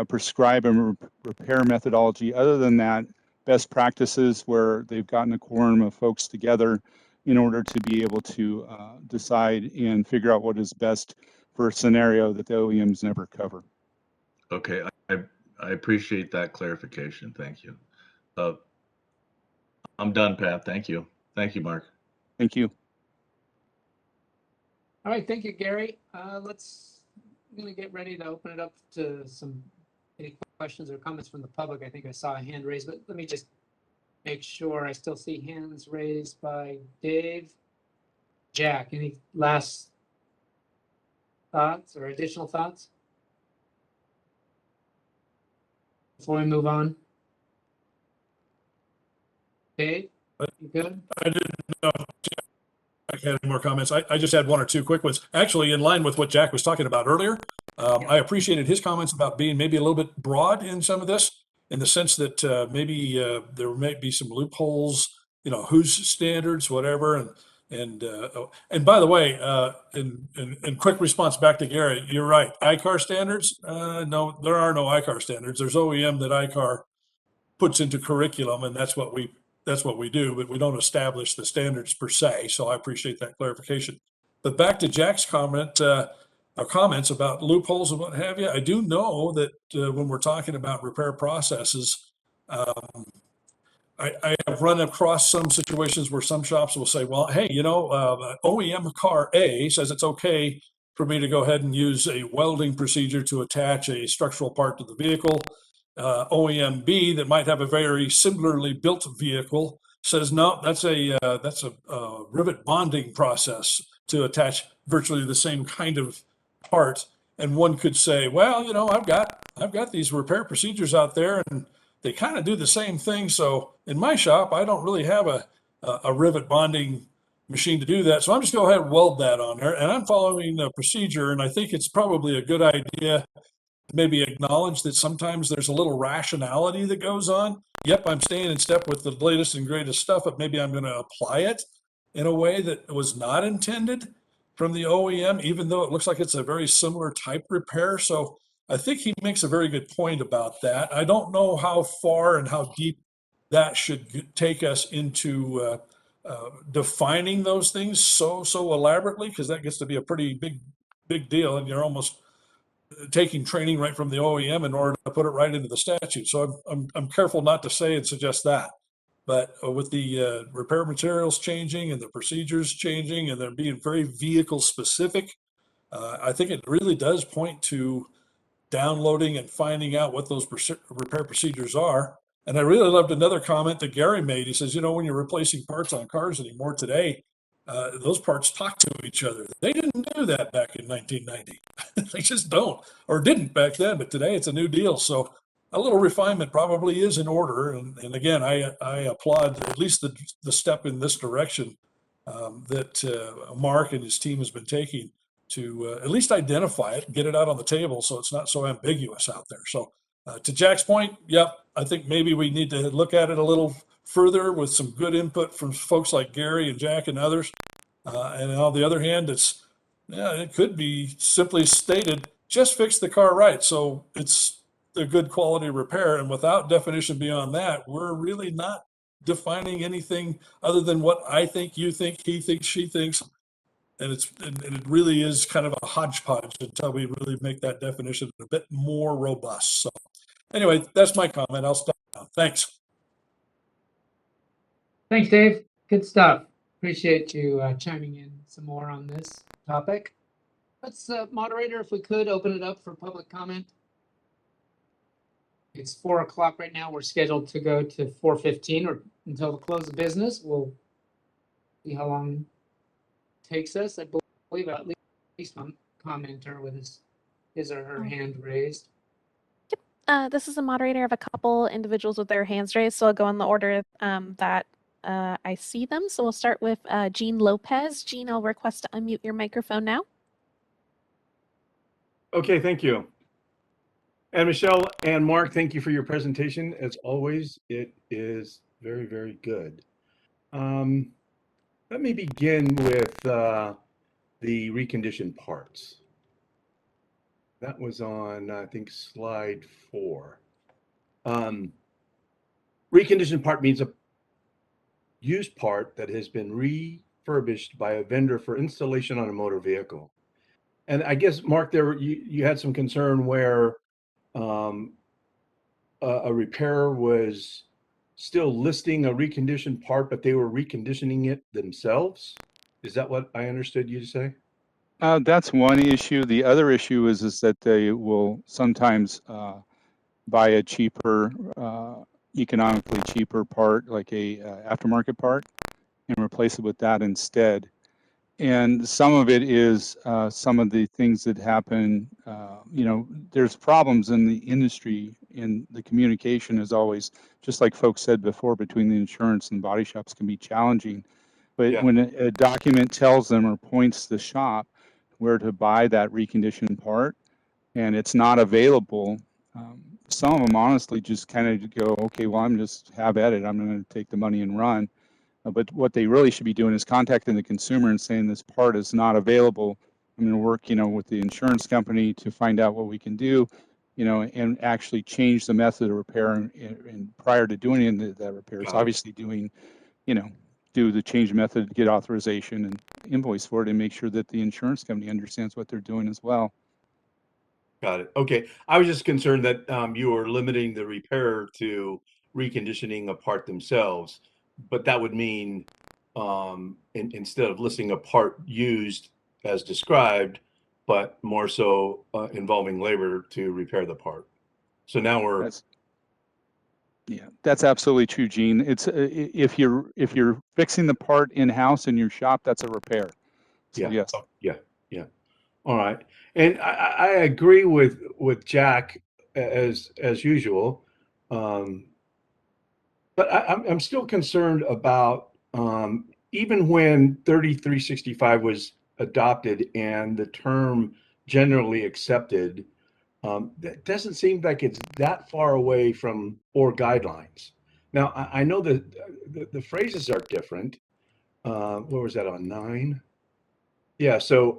prescribe a repair methodology other than that, best practices where they've gotten a quorum of folks together in order to be able to decide and figure out what is best for a scenario that the OEMs never cover. Okay, I appreciate that clarification. Thank you. I'm done, Pat. Thank you. Thank you, Mark. Thank you. All right, thank you, Gary. I'm gonna get ready to open it up to any questions or comments from the public. I think I saw a hand raised, but let me just make sure I still see hands raised by Dave. Jack, any last thoughts or additional thoughts before we move on? Dave, you good? I didn't know if Jack had any more comments. I just had one or two quick ones. Actually, in line with what Jack was talking about earlier, I appreciated his comments about being maybe a little bit broad in some of this, in the sense that maybe there may be some loopholes, whose standards, whatever. And by the way, in quick response back to Gary, you're right. iCar standards? No, there are no iCar standards. There's OEM that iCar puts into curriculum, and that's what we do, but we don't establish the standards per se. So I appreciate that clarification. But back to Jack's comment, or comments about loopholes and what have you. I do know that when we're talking about repair processes, I have run across some situations where some shops will say, well, hey, OEM car A says it's okay for me to go ahead and use a welding procedure to attach a structural part to the vehicle. OEM B that might have a very similarly built vehicle says, no, that's a rivet bonding process to attach virtually the same kind of part. And one could say, well, I've got these repair procedures out there, and they kind of do the same thing. So in my shop, I don't really have a rivet bonding machine to do that. So I'm just go ahead and weld that on there, and I'm following the procedure. And I think it's probably a good idea to maybe acknowledge that sometimes there's a little rationality that goes on. Yep, I'm staying in step with the latest and greatest stuff, but maybe I'm going to apply it in a way that was not intended from the OEM, even though it looks like it's a very similar type repair. So I think he makes a very good point about that. I don't know how far and how deep that should take us into defining those things so elaborately, because that gets to be a pretty big deal, and you're almost taking training right from the OEM in order to put it right into the statute. So I'm careful not to say and suggest that. But with the repair materials changing and the procedures changing, and they're being very vehicle specific, I think it really does point to downloading and finding out what those repair procedures are. And I really loved another comment that Gary made. He says, when you're replacing parts on cars anymore today, those parts talk to each other. They didn't do that back in 1990. They just don't, or didn't back then, but today it's a new deal. So a little refinement probably is in order. And again, I applaud at least the step in this direction that Mark and his team has been taking to at least identify it and get it out on the table so it's not so ambiguous out there. So to Jack's point, yep, I think maybe we need to look at it a little further with some good input from folks like Gary and Jack and others. And on the other hand, it could be simply stated, just fix the car right. So it's a good quality repair. And without definition beyond that, we're really not defining anything other than what I think, you think, he thinks, she thinks. And it really is kind of a hodgepodge until we really make that definition a bit more robust. So anyway, that's my comment. I'll stop now. Thanks. Thanks, Dave. Good stuff. Appreciate you chiming in some more on this topic. Let's, moderator, if we could, open it up for public comment. It's 4 o'clock right now. We're scheduled to go to 4:15 or until the close of business. We'll see how long takes us. I believe at least one commenter with his or her hand raised. This is a moderator of a couple individuals with their hands raised, so I'll go in the order that I see them. So we'll start with Jean Lopez. Jean, I'll request to unmute your microphone now. Okay, thank you. And Michelle and Mark, thank you for your presentation. As always, it is very, very good. Let me begin with the reconditioned parts. That was on, I think, slide 4. Reconditioned part means a used part that has been refurbished by a vendor for installation on a motor vehicle. And I guess, Mark, you had some concern where a repairer was still listing a reconditioned part, but they were reconditioning it themselves. Is that what I understood you to say? That's one issue. The other issue is that they will sometimes buy a cheaper, economically cheaper part, like a aftermarket part, and replace it with that instead. And some of it is some of the things that happen. There's problems in the industry, and the communication is always, just like folks said before, between the insurance and body shops can be challenging. But when a document tells them or points the shop where to buy that reconditioned part, and it's not available, some of them honestly just kind of go, okay, well, I'm just have at it. I'm going to take the money and run. But what they really should be doing is contacting the consumer and saying this part is not available. I'm going to work, with the insurance company to find out what we can do, and actually change the method of repair. And prior to doing that repair, it's obviously doing, do the change method, get authorization and invoice for it, and make sure that the insurance company understands what they're doing as well. Got it. Okay. I was just concerned that you were limiting the repairer to reconditioning a part themselves, but that would mean instead of listing a part used as described, but more so involving labor to repair the part. So now we're That's absolutely true, Gene. It's if you're fixing the part in-house in your shop, that's a repair. So yes. Yeah. All right. And I agree with Jack as usual. But I'm still concerned about even when 3365 was adopted and the term generally accepted, that doesn't seem like it's that far away from or guidelines. Now, I know that the phrases are different. What was that on 9? Yeah, so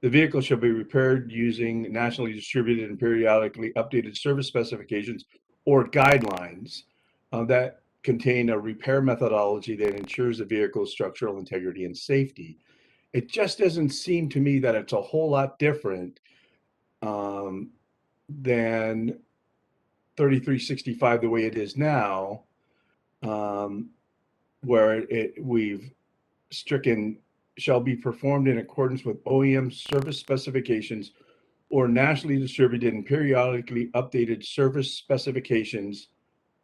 the vehicle shall be repaired using nationally distributed and periodically updated service specifications or guidelines that contain a repair methodology that ensures the vehicle's structural integrity and safety. It just doesn't seem to me that it's a whole lot different than 3365 the way it is now, where we've stricken shall be performed in accordance with OEM service specifications or nationally distributed and periodically updated service specifications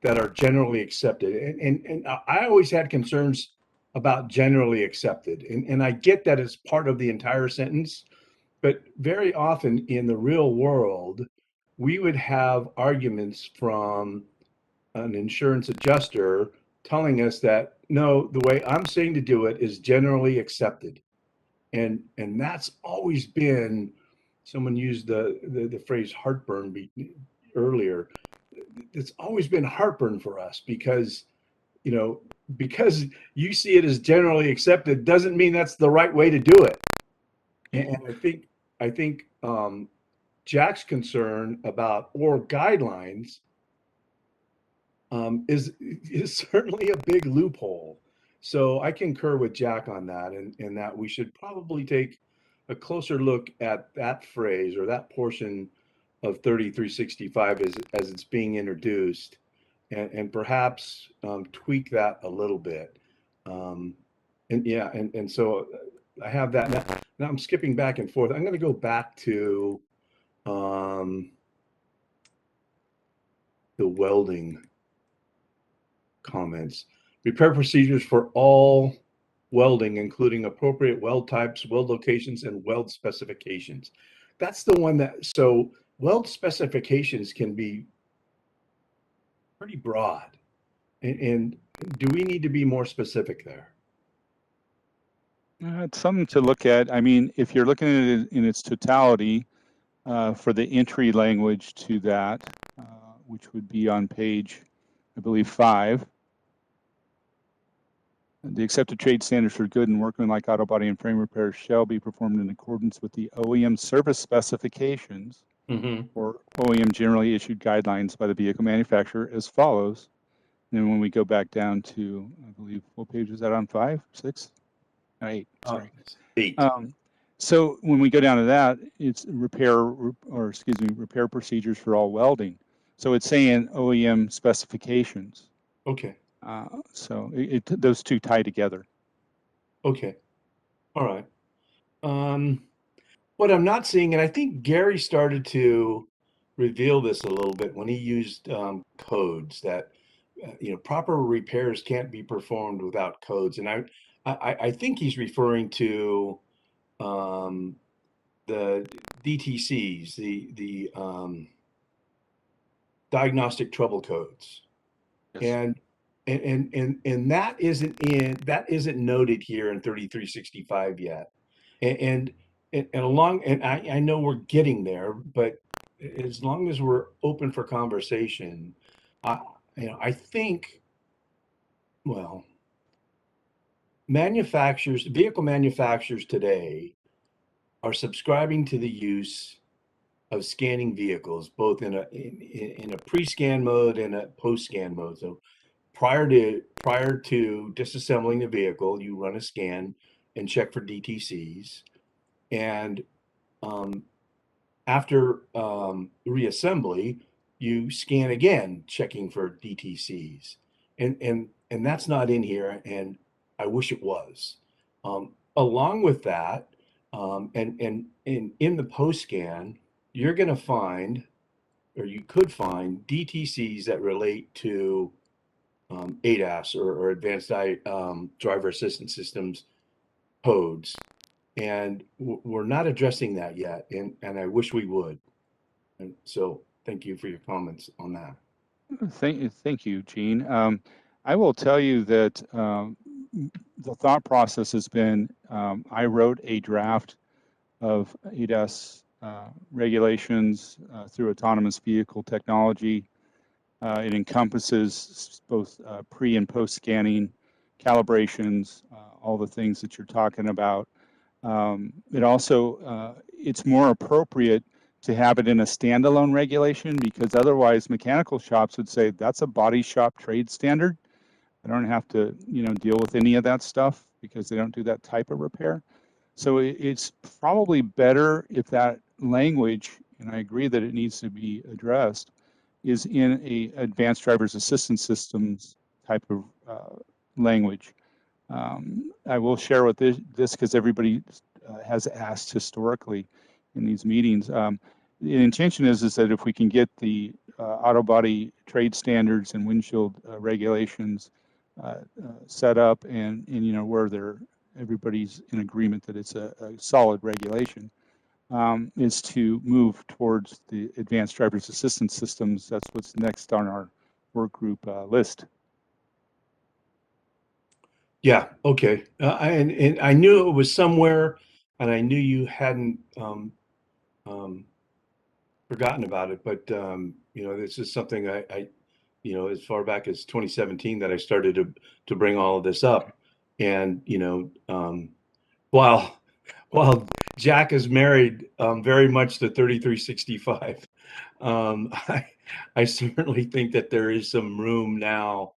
that are generally accepted. And I always had concerns about generally accepted. And I get that it's part of the entire sentence, but very often in the real world, we would have arguments from an insurance adjuster telling us that, no, the way I'm saying to do it is generally accepted. And that's always been, someone used the phrase heartburn earlier. It's always been heartburn for us because because you see it as generally accepted doesn't mean that's the right way to do it. And I think Jack's concern about or guidelines is certainly a big loophole. So I concur with Jack on that, and that we should probably take a closer look at that phrase or that portion of 3365 as it's being introduced, and perhaps tweak that a little bit. And so I have that now. I'm skipping back and forth. I'm going to go back to the welding comments. Repair procedures for all welding, including appropriate weld types, weld locations, and weld specifications. That's the one that, so weld specifications can be pretty broad. And do we need to be more specific there? It's something to look at. I mean, if you're looking at it in its totality, for the entry language to that, which would be on page, I believe, 5. The accepted trade standards for good and workmanlike auto body and frame repairs shall be performed in accordance with the OEM service specifications or OEM generally issued guidelines by the vehicle manufacturer as follows. And then when we go back down to, I believe, what page is that on? 5, 6, 8? Sorry. 8. So when we go down to that, it's repair procedures for all welding. So it's saying OEM specifications. Okay. So those two tie together. Okay. All right. What I'm not seeing, and I think Gary started to reveal this a little bit when he used codes that, proper repairs can't be performed without codes. And I think he's referring to the DTCs, the diagnostic trouble codes. Yes. And that isn't noted here in 3365 yet. And I know we're getting there, but as long as we're open for conversation, I think, well, vehicle manufacturers today are subscribing to the use of scanning vehicles, both in a pre-scan mode and a post-scan mode. So prior to disassembling the vehicle, you run a scan and check for DTCs, and after reassembly, you scan again, checking for DTCs, and that's not in here, and I wish it was. Along with that, and in the post scan, you're going to find, or you could find, DTCs that relate to ADAS or advanced driver assistance systems codes. And we're not addressing that yet, and I wish we would. And so thank you for your comments on that. Thank you, Gene. I will tell you that the thought process has been, I wrote a draft of ADAS regulations through autonomous vehicle technology. It encompasses both pre and post scanning, calibrations, all the things that you're talking about. It also, it's more appropriate to have it in a standalone regulation, because otherwise mechanical shops would say that's a body shop trade standard. I don't have to, deal with any of that stuff because they don't do that type of repair. So it's probably better if that language, and I agree that it needs to be addressed, is in a advanced driver's assistance systems type of language. I will share with this because everybody has asked historically in these meetings. The intention is that if we can get the auto body trade standards and windshield regulations set up, and where everybody's in agreement that it's a solid regulation, is to move towards the advanced driver's assistance systems. That's what's next on our work group list. Yeah. Okay. And I knew it was somewhere, and I knew you hadn't forgotten about it. But this is something I as far back as 2017 that I started to bring all of this up. And while Jack is married very much to 3365, I certainly think that there is some room now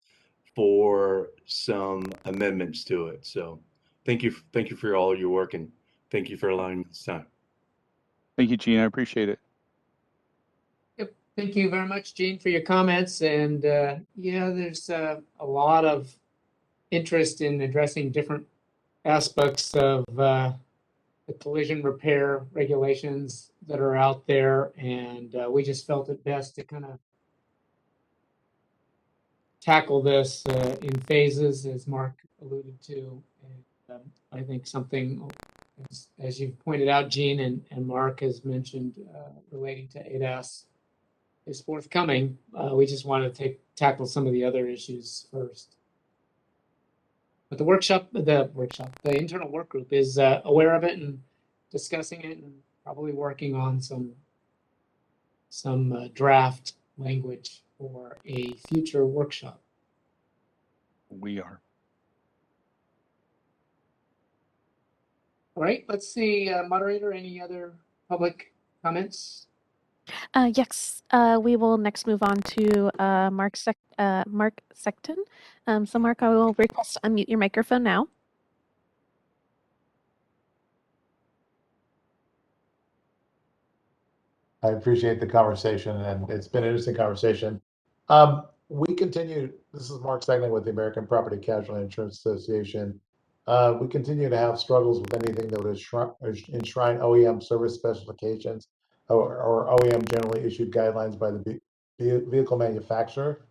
for some amendments to it. So thank you for all your work, and thank you for allowing me this time. Thank you, Gene. I appreciate it. Yep. Thank you very much, Gene, for your comments. And yeah, there's a lot of interest in addressing different aspects of the collision repair regulations that are out there. And we just felt it best to kind of tackle this in phases, as Mark alluded to. And I think something, as you've pointed out, Gene and Mark has mentioned, relating to ADAS is forthcoming. We just want to tackle some of the other issues first. But the internal work group is aware of it and discussing it and probably working on some draft language for a future workshop. We are. All right, let's see, moderator, any other public comments? Yes, we will next move on to Mark Secton. So Mark, I will request to unmute your microphone now. I appreciate the conversation, and it's been an interesting conversation. We continue, this is Mark Segling with the American Property Casualty Insurance Association. We continue to have struggles with anything that would enshrine OEM service specifications or OEM generally issued guidelines by the vehicle manufacturer,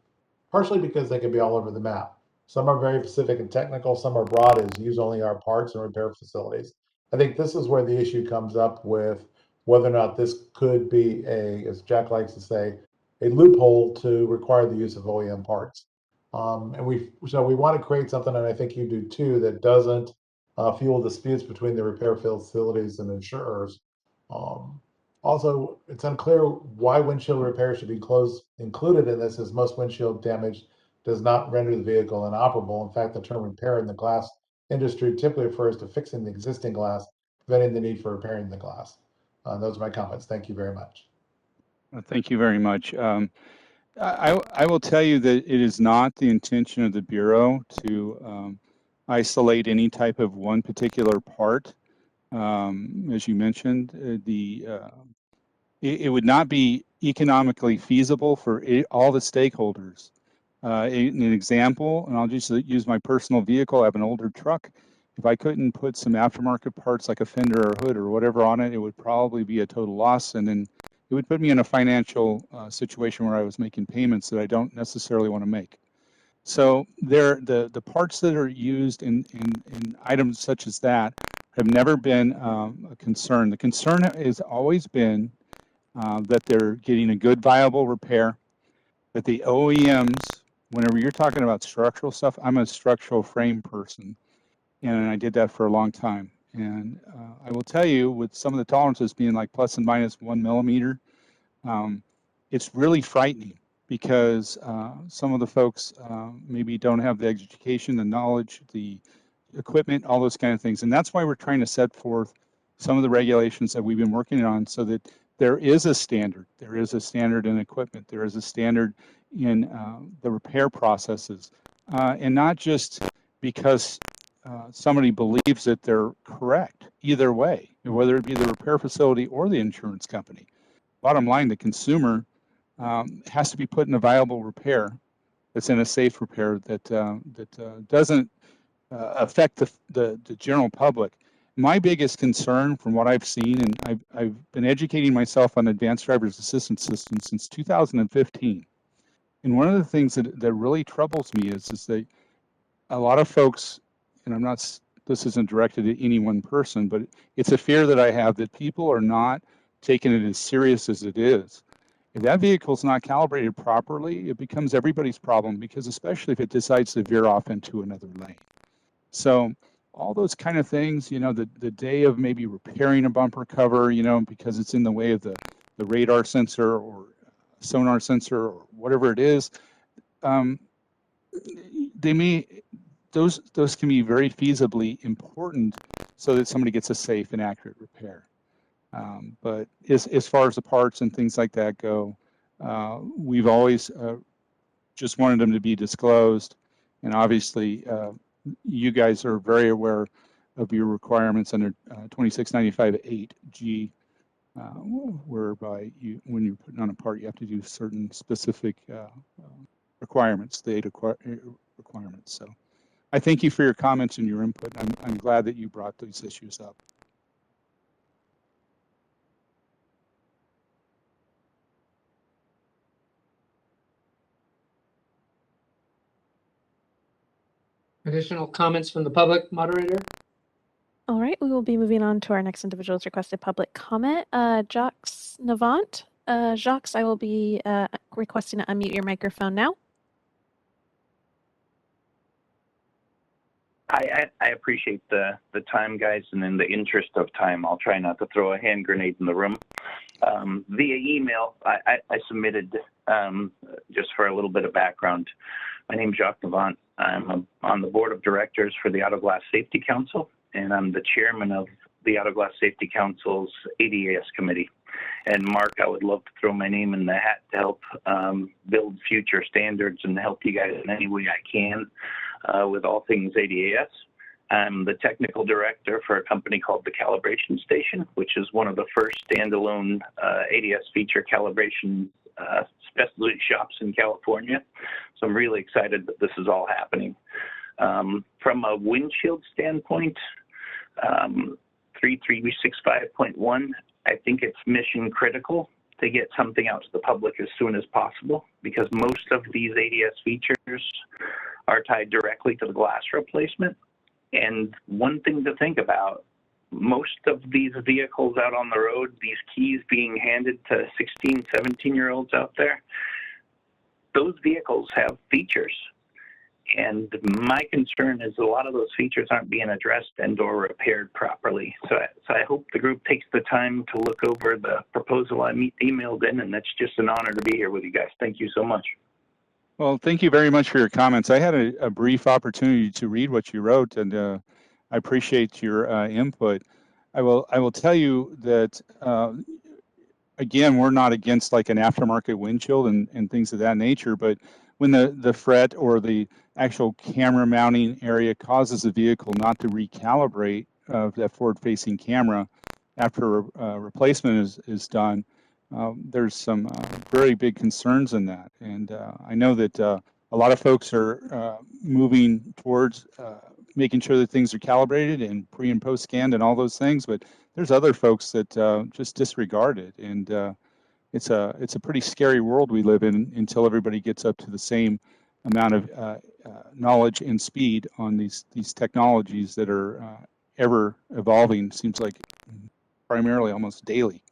partially because they can be all over the map. Some are very specific and technical, some are broad as use only our parts and repair facilities. I think this is where the issue comes up with whether or not this could be as Jack likes to say, a loophole to require the use of OEM parts. So we want to create something, and I think you do too, that doesn't fuel disputes between the repair facilities and insurers. Also, it's unclear why windshield repair should be included in this, as most windshield damage does not render the vehicle inoperable. In fact, the term repair in the glass industry typically refers to fixing the existing glass, preventing the need for repairing the glass. Those are my comments. Thank you very much. Thank you very much. I will tell you that it is not the intention of the Bureau to isolate any type of one particular part. As you mentioned, it would not be economically feasible for all the stakeholders. An example, and I'll just use my personal vehicle. I have an older truck. If I couldn't put some aftermarket parts like a fender or hood or whatever on it, it would probably be a total loss, and then it would put me in a financial situation where I was making payments that I don't necessarily want to make. So the parts that are used in items such as that have never been a concern. The concern has always been that they're getting a good, viable repair, that the OEMs, whenever you're talking about structural stuff, I'm a structural frame person, and I did that for a long time. And I will tell you, with some of the tolerances being like plus and minus 1 millimeter, it's really frightening because some of the folks maybe don't have the education, the knowledge, the equipment, all those kind of things. And that's why we're trying to set forth some of the regulations that we've been working on, so that there is a standard. There is a standard in equipment. There is a standard in the repair processes. And not just because somebody believes that they're correct either way, whether it be the repair facility or the insurance company. Bottom line, the consumer has to be put in a viable repair that's in a safe repair that doesn't affect the general public. My biggest concern from what I've seen, and I've been educating myself on advanced driver's assistance systems since 2015. And one of the things that really troubles me is that a lot of folks, and this isn't directed at any one person, but it's a fear that I have that people are not taking it as serious as it is. If that vehicle is not calibrated properly, it becomes everybody's problem, because especially if it decides to veer off into another lane. So all those kind of things, the day of maybe repairing a bumper cover, because it's in the way of the radar sensor or sonar sensor or whatever it is, those can be very feasibly important so that somebody gets a safe and accurate repair. But as far as the parts and things like that go, we've always just wanted them to be disclosed. And obviously, you guys are very aware of your requirements under 2695-8G, whereby when you're putting on a part, you have to do certain specific requirements, the 8 requirements. So I thank you for your comments and your input. I'm glad that you brought these issues up. Additional comments from the public, moderator? All right, we will be moving on to our next individual's requested public comment. Jacques Navant. Jacques, I will be requesting to unmute your microphone now. I appreciate the time, guys, and in the interest of time, I'll try not to throw a hand grenade in the room. Via email, I submitted, just for a little bit of background, my name is Jacques Navant. I'm on the board of directors for the Auto Glass Safety Council, and I'm the chairman of the Auto Glass Safety Council's ADAS committee. And Mark, I would love to throw my name in the hat to help build future standards and help you guys in any way I can with all things ADAS. I'm the technical director for a company called the Calibration Station, which is one of the first standalone ADAS feature calibration specialty shops in California. So I'm really excited that this is all happening. From a windshield standpoint, 3365.1, I think it's mission critical to get something out to the public as soon as possible, because most of these ADS features are tied directly to the glass replacement. And one thing to think about, most of these vehicles out on the road, these keys being handed to 16, 17-year-olds out there, those vehicles have features. And my concern is a lot of those features aren't being addressed and or repaired properly. So I hope the group takes the time to look over the proposal I emailed in, and it's just an honor to be here with you guys. Thank you so much. Well, thank you very much for your comments. I had a brief opportunity to read what you wrote, and I appreciate your input. I will tell you that, again, we're not against like an aftermarket windshield and things of that nature, but when the fret or the actual camera mounting area causes the vehicle not to recalibrate that forward-facing camera after replacement is done, there's some very big concerns in that. And I know that a lot of folks are moving towards making sure that things are calibrated and pre and post scanned and all those things, but there's other folks that just disregard it. And it's a pretty scary world we live in until everybody gets up to the same amount of knowledge and speed on these technologies that are ever evolving, seems like primarily almost daily.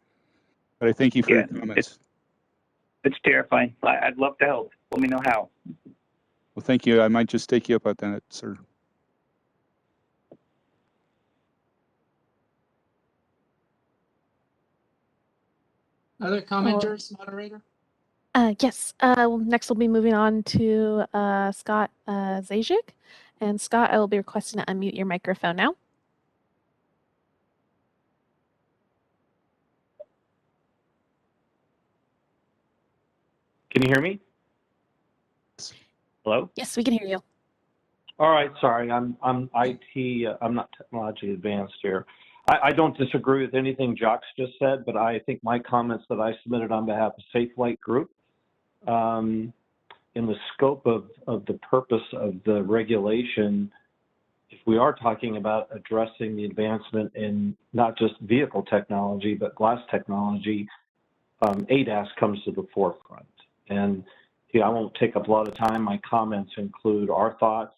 But I thank you for your comments. It's terrifying. I'd love to help. Let me know how. Well, thank you. I might just take you up on that, sir. Other commenters, moderator? Yes. Next, we'll be moving on to Scott Zazik. And Scott, I will be requesting to unmute your microphone now. Can you hear me? Hello? Yes, we can hear you. All right, sorry, I'm IT, I'm not technologically advanced here. I don't disagree with anything Jacques just said, but I think my comments that I submitted on behalf of Safe Flight Group, in the scope of the purpose of the regulation, if we are talking about addressing the advancement in not just vehicle technology, but glass technology, ADAS comes to the forefront. And I won't take up a lot of time. My comments include our thoughts.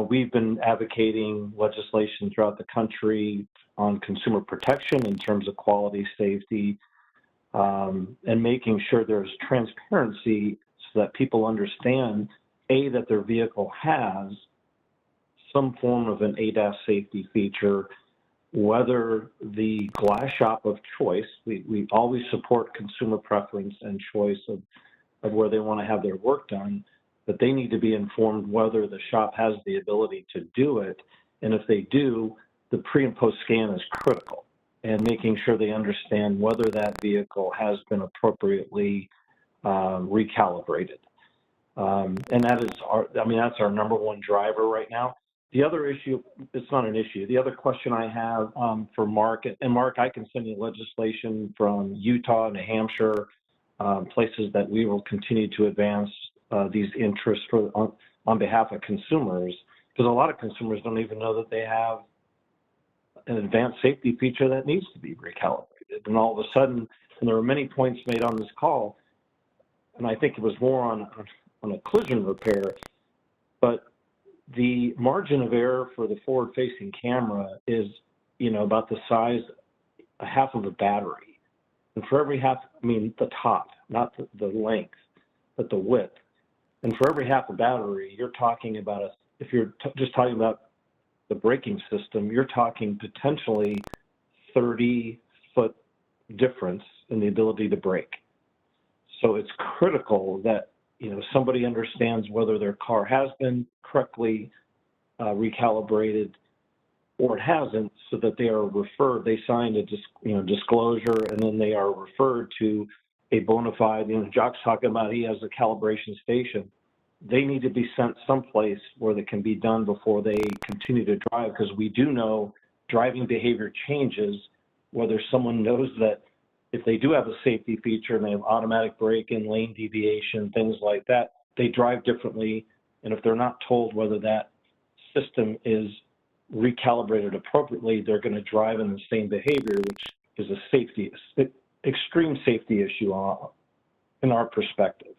We've been advocating legislation throughout the country on consumer protection in terms of quality, safety, and making sure there's transparency so that people understand, A, that their vehicle has some form of an ADAS safety feature, whether the glass shop of choice, we always support consumer preference and choice of where they want to have their work done, but they need to be informed whether the shop has the ability to do it. And if they do, the pre and post scan is critical, and making sure they understand whether that vehicle has been appropriately recalibrated. And that is that's our number one driver right now. The other issue, it's not an issue. The other question I have for Mark, and Mark, I can send you legislation from Utah, New Hampshire, places that we will continue to advance these interests on behalf of consumers, because a lot of consumers don't even know that they have an advanced safety feature that needs to be recalibrated. And all of a sudden, and there were many points made on this call, and I think it was more on a collision repair, but the margin of error for the forward-facing camera is, about the size, a half of a battery. And for every half, the top, not the length, but the width. And for every half a battery, you're talking about, if you're just talking about the braking system, you're talking potentially 30-foot difference in the ability to brake. So it's critical that somebody understands whether their car has been correctly recalibrated or it hasn't, so that they are referred. They signed a disclosure, and then they are referred to a bona fide. Jock's talking about he has a calibration station. They need to be sent someplace where that can be done before they continue to drive, because we do know driving behavior changes, whether someone knows that if they do have a safety feature and they have automatic braking, lane deviation, things like that, they drive differently. And if they're not told whether that system is recalibrated appropriately, they're going to drive in the same behavior, which is extreme safety issue in our perspective.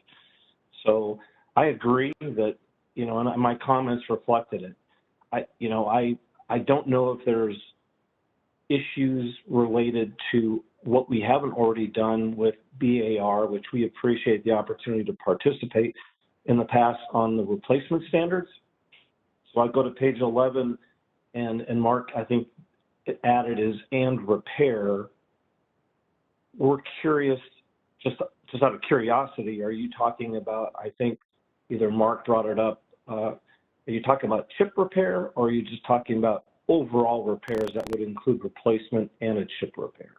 So I agree that, and my comments reflected it. I don't know if there's issues related to what we haven't already done with BAR, which we appreciate the opportunity to participate in the past on the replacement standards. So I go to page 11, and Mark, I think it added is and repair. We're curious, just out of curiosity, are you talking about, I think either Mark brought it up, are you talking about chip repair, or are you just talking about overall repairs that would include replacement and a chip repair?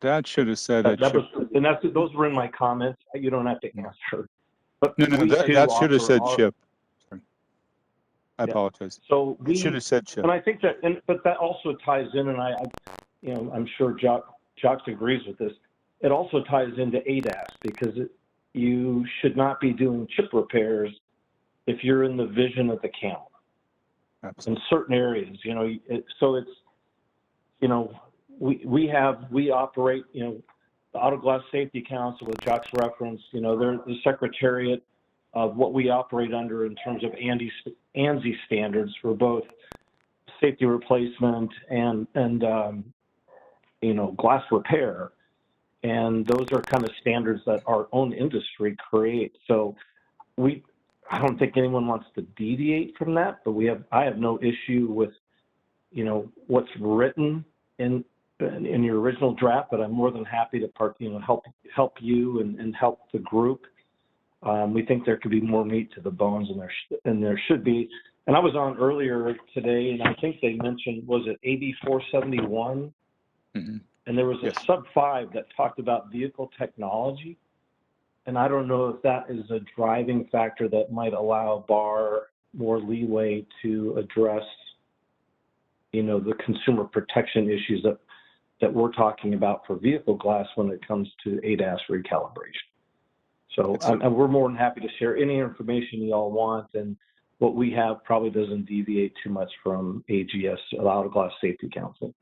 That should have said a chip. Those were in my comments. You don't have to answer. But No, that should have said chip. Sorry. I apologize. So it should have said chip. And I think that, but that also ties in, and I'm sure Jocks agrees with this. It also ties into ADAS, because you should not be doing chip repairs if you're in the vision of the camera. Absolutely. In certain areas, so it's, we operate, the Auto Glass Safety Council, with Jock's reference, they're the secretariat of what we operate under in terms of ANSI standards for both safety replacement and glass repair. And those are kind of standards that our own industry creates. So I don't think anyone wants to deviate from that, but I have no issue with, what's written in your original draft, but I'm more than happy to help you and help the group. We think there could be more meat to the bones, and there should be. And I was on earlier today, and I think they mentioned, was it AB 471? Mm-hmm. And there was a sub 5 that talked about vehicle technology. And I don't know if that is a driving factor that might allow BAR more leeway to address, the consumer protection issues that we're talking about for vehicle glass when it comes to ADAS recalibration. So we're more than happy to share any information you all want, and what we have probably doesn't deviate too much from AGS, the Auto Glass Safety Council.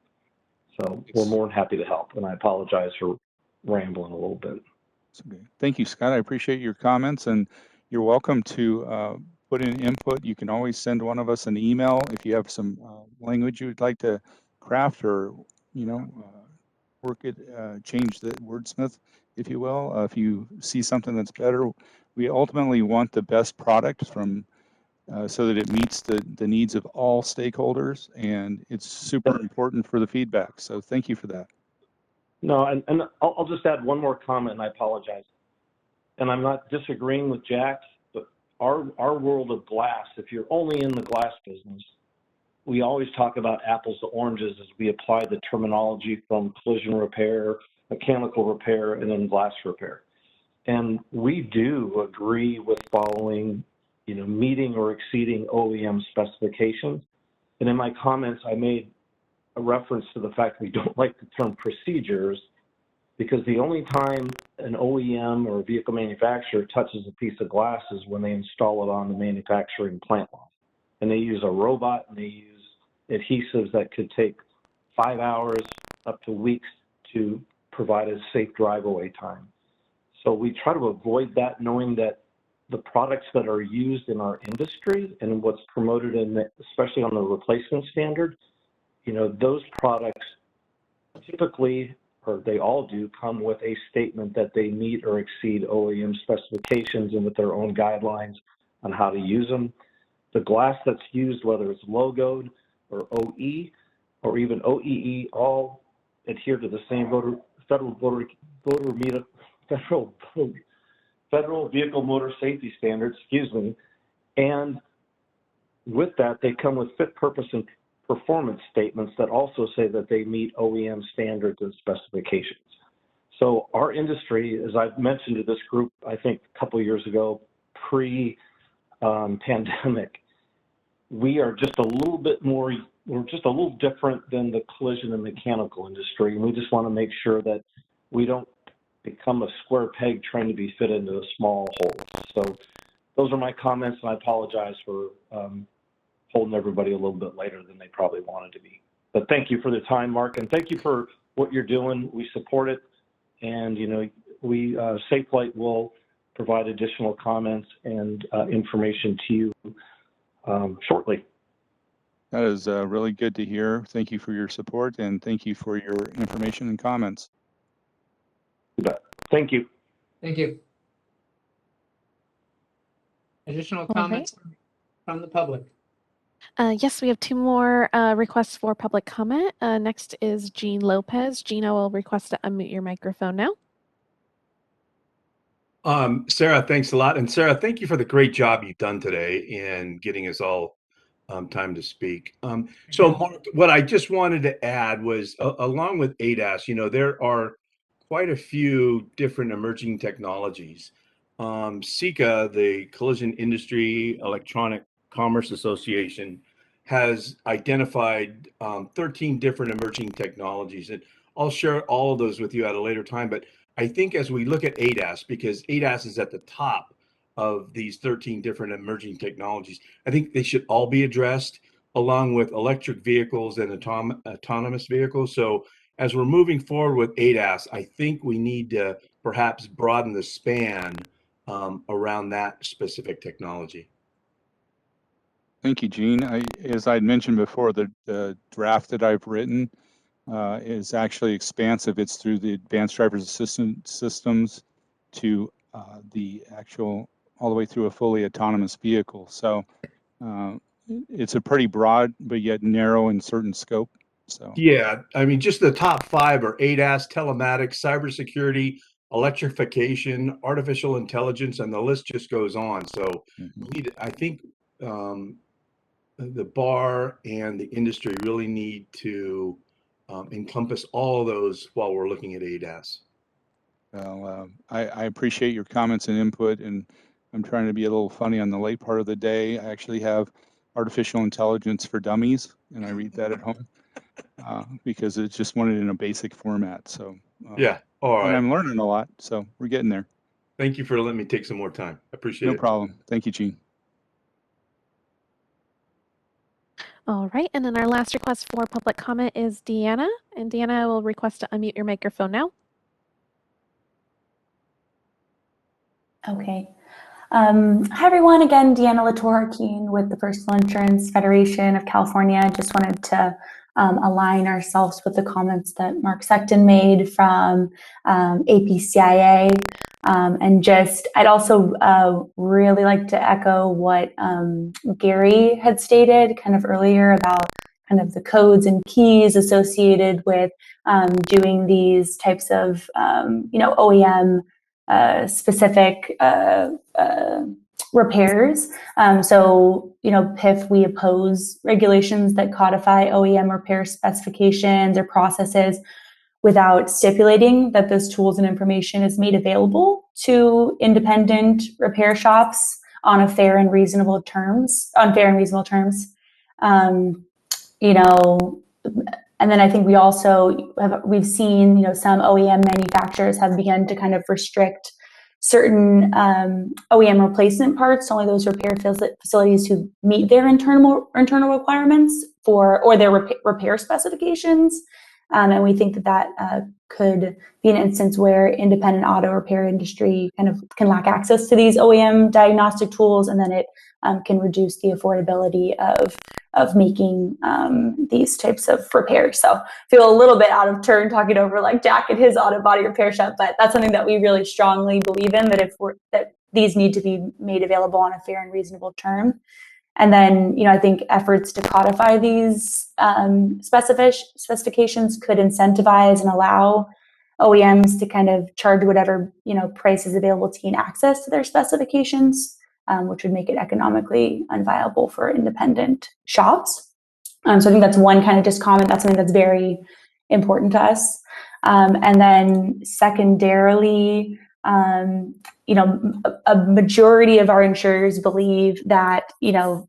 So we're more than happy to help, and I apologize for rambling a little bit. Okay. Thank you, Scott. I appreciate your comments, and you're welcome to put in input. You can always send one of us an email if you have some language you would like to craft, or work it, change the wordsmith, if you will. If you see something that's better, we ultimately want the best product from so that it meets the needs of all stakeholders, and it's super important for the feedback. So thank you for that. No, and I'll just add one more comment, and I apologize. And I'm not disagreeing with Jack, but our world of glass, if you're only in the glass business, we always talk about apples to oranges as we apply the terminology from collision repair, mechanical repair, and then glass repair. And we do agree with following, meeting or exceeding OEM specifications. And in my comments, I made a reference to the fact we don't like the term procedures, because the only time an OEM or a vehicle manufacturer touches a piece of glass is when they install it on the manufacturing plant line. And they use a robot, and they use adhesives that could take 5 hours up to weeks to provide a safe drive away time. So we try to avoid that, knowing that the products that are used in our industry and what's promoted especially on the replacement standard, those products typically, or they all do, come with a statement that they meet or exceed OEM specifications and with their own guidelines on how to use them. The glass that's used, whether it's logoed or OE or even OEE, all adhere to the same Federal Vehicle Motor Safety Standards, and with that, they come with fit, purpose, and performance statements that also say that they meet OEM standards and specifications. So our industry, as I've mentioned to this group, I think a couple of years ago, pre-pandemic, we are just a little bit more, we're just a little different than the collision and mechanical industry. And we just want to make sure that we don't become a square peg trying to be fit into a small hole. So those are my comments, and I apologize for holding everybody a little bit later than they probably wanted to be. But thank you for the time, Mark, and thank you for what you're doing. We support it, and we SafeLight will provide additional comments and information to you shortly. That is really good to hear. Thank you for your support, and thank you for your information and comments. You bet. Thank you. Thank you. Additional comments from the public? Yes, we have 2 more requests for public comment. Next is Jean Lopez. Jean, I will request to unmute your microphone now. Sarah, thanks a lot. And Sarah, thank you for the great job you've done today in getting us all time to speak. So Mark, what I just wanted to add was, along with ADAS, there are quite a few different emerging technologies. CECA, the Collision Industry Electronic Commerce Association, has identified 13 different emerging technologies. And I'll share all of those with you at a later time. But I think as we look at ADAS, because ADAS is at the top of these 13 different emerging technologies, I think they should all be addressed along with electric vehicles and autonomous vehicles. So as we're moving forward with ADAS, I think we need to perhaps broaden the span around that specific technology. Thank you, Gene. As I'd mentioned before, the draft that I've written is actually expansive. It's through the advanced driver's assistance systems to the actual, all the way through a fully autonomous vehicle. So it's a pretty broad, but yet narrow in certain scope. So yeah, I mean, just the top 5 are ADAS, telematics, cybersecurity, electrification, artificial intelligence, and the list just goes on. So we need, I think the bar and the industry really need to encompass all of those while we're looking at ADAS. Well, I appreciate your comments and input, and I'm trying to be a little funny on the late part of the day. I actually have Artificial Intelligence for Dummies, and I read that at home because it's just wanted in a basic format. So yeah, all right. And I'm learning a lot, so we're getting there. Thank you for letting me take some more time. I appreciate it. No problem. Thank you, Gene. All right, and then our last request for public comment is Deanna. And Deanna, I will request to unmute your microphone now. Okay. Hi, everyone. Again, Deanna Latour-Harkeen with the Personal Insurance Federation of California. Just wanted to align ourselves with the comments that Mark Sexton made from APCIA. And just, I'd also really like to echo what Gary had stated kind of earlier about kind of the codes and keys associated with doing these types of, OEM specific repairs. So, PIF, we oppose regulations that codify OEM repair specifications or processes without stipulating that those tools and information is made available to independent repair shops on fair and reasonable terms. And then I think we've seen, some OEM manufacturers have begun to kind of restrict certain OEM replacement parts to only those repair facilities who meet their internal requirements or their repair specifications. And we think that that could be an instance where independent auto repair industry kind of can lack access to these OEM diagnostic tools, and then it can reduce the affordability of making these types of repairs. So I feel a little bit out of turn talking over like Jack and his auto body repair shop, but that's something that we really strongly believe in, that these need to be made available on a fair and reasonable term. And then, I think efforts to codify these specifications could incentivize and allow OEMs to kind of charge whatever, price is available to gain access to their specifications, which would make it economically unviable for independent shops. So I think that's one kind of just comment. That's something that's very important to us. And then secondarily, a majority of our insurers believe that,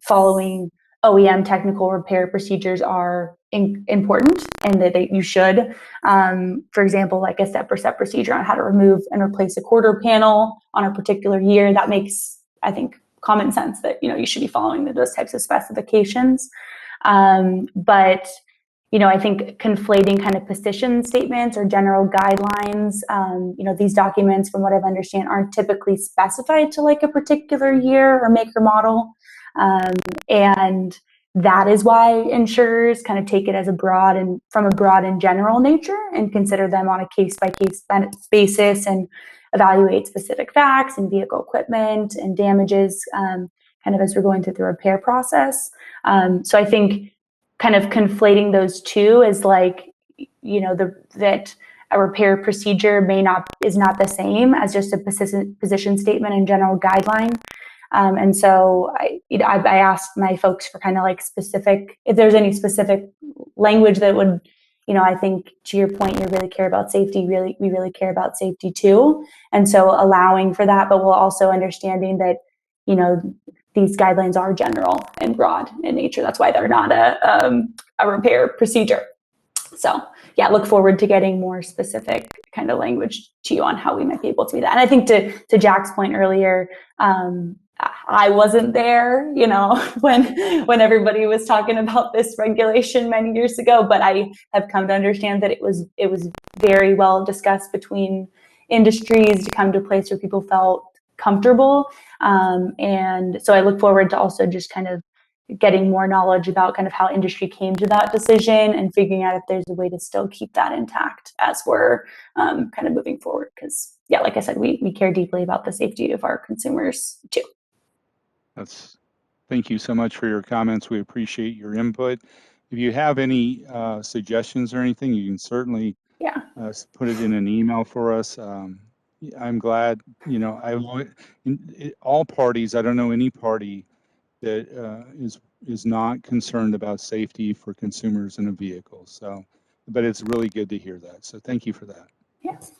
following OEM technical repair procedures are important, and that you should, for example, like a step-for-step procedure on how to remove and replace a quarter panel on a particular year. That makes, I think, common sense that, you should be following those types of specifications. But I think conflating kind of position statements or general guidelines, these documents, from what I've understand, aren't typically specified to like a particular year or make or model. And that is why insurers kind of take it as from a broad and general nature and consider them on a case-by-case basis and evaluate specific facts and vehicle equipment and damages kind of as we're going through the repair process. So I think kind of conflating those two is like, that a repair procedure is not the same as just a position statement and general guideline. And so I asked my folks for kind of like specific, if there's any specific language that would, I think to your point, you really care about safety. We really care about safety too. And so allowing for that, but while also understanding that, these guidelines are general and broad in nature. That's why they're not a repair procedure. So yeah, look forward to getting more specific kind of language to you on how we might be able to do that. And I think to Jack's point earlier, I wasn't there, when everybody was talking about this regulation many years ago, but I have come to understand that it was very well discussed between industries to come to a place where people felt comfortable. And so I look forward to also just kind of getting more knowledge about kind of how industry came to that decision and figuring out if there's a way to still keep that intact as we're kind of moving forward. Because yeah, like I said, we care deeply about the safety of our consumers too. Thank you so much for your comments. We appreciate your input. If you have any suggestions or anything, you can certainly put it in an email for us. I'm glad, all parties, I don't know any party that is not concerned about safety for consumers in a vehicle. So, but it's really good to hear that. So thank you for that. Yes.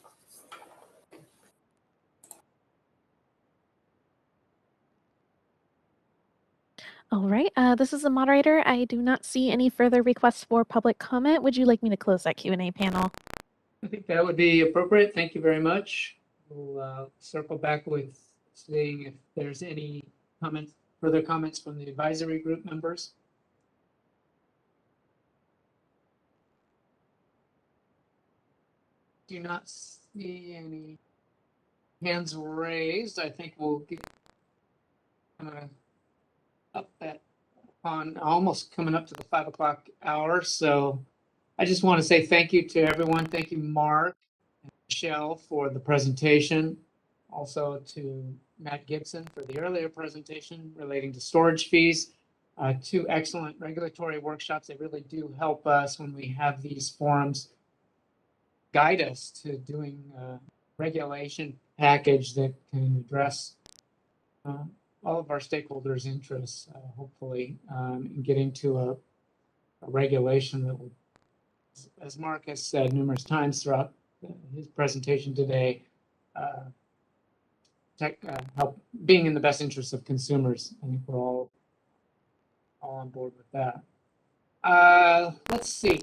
All right, this is the moderator. I do not see any further requests for public comment. Would you like me to close that Q&A panel? I think that would be appropriate. Thank you very much. We'll circle back with seeing if there's any further comments from the advisory group members. Do not see any hands raised. I think we'll get up on almost coming up to the 5 o'clock hour. So I just want to say thank you to everyone. Thank you, Mark and Michelle, for the presentation. Also to Matt Gibson for the earlier presentation relating to storage fees. Two excellent regulatory workshops. They really do help us when we have these forums, guide us to doing a regulation package that can address all of our stakeholders' interests, hopefully, in getting to a regulation that will, as Mark has said numerous times throughout his presentation today, help being in the best interest of consumers. I think we're all on board with that. Let's see.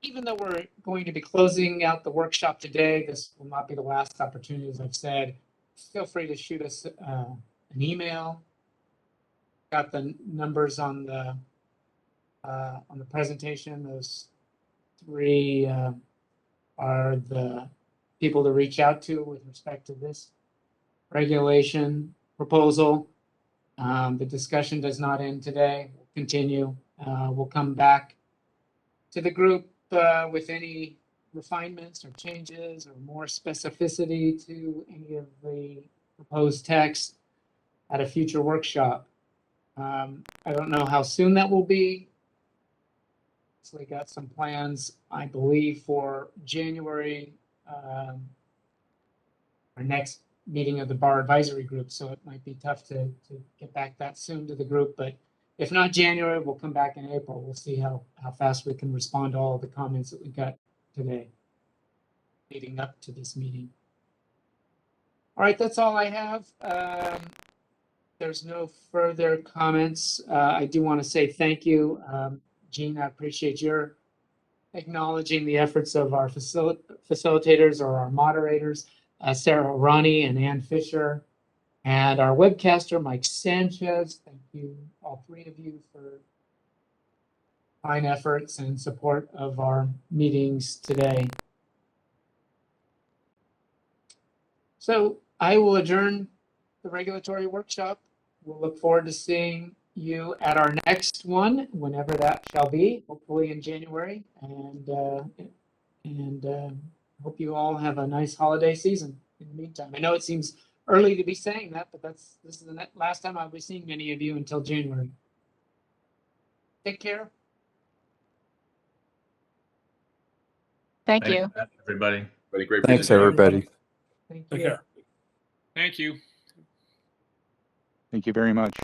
Even though we're going to be closing out the workshop today, this will not be the last opportunity, as I've said. Feel free to shoot us an email. Got the numbers on the presentation, those three are the people to reach out to with respect to this regulation proposal. The discussion does not end today. We'll continue. We'll come back to the group with any refinements or changes or more specificity to any of the proposed text at a future workshop. I don't know how soon that will be. So we got some plans, I believe, for January, our next meeting of the bar advisory group. So it might be tough to get back that soon to the group, but if not January, we'll come back in April. We'll see how fast we can respond to all of the comments that we got today leading up to this meeting. All right, that's all I have. There's no further comments. I do want to say thank you. Gene, I appreciate your acknowledging the efforts of our facilitators or our moderators, Sarah Ronnie and Ann Fisher, and our webcaster, Mike Sanchez. Thank you, all three of you, for fine efforts and support of our meetings today. So I will adjourn the regulatory workshop. We'll look forward to seeing you at our next one, whenever that shall be, hopefully in January. And hope you all have a nice holiday season in the meantime. I know it seems early to be saying that, but this is the last time I'll be seeing many of you until January. Take care. Thank Thanks, you. everybody. Great Thanks, presentation. everybody. Thank Take you. care. Thank you. Thank you very much.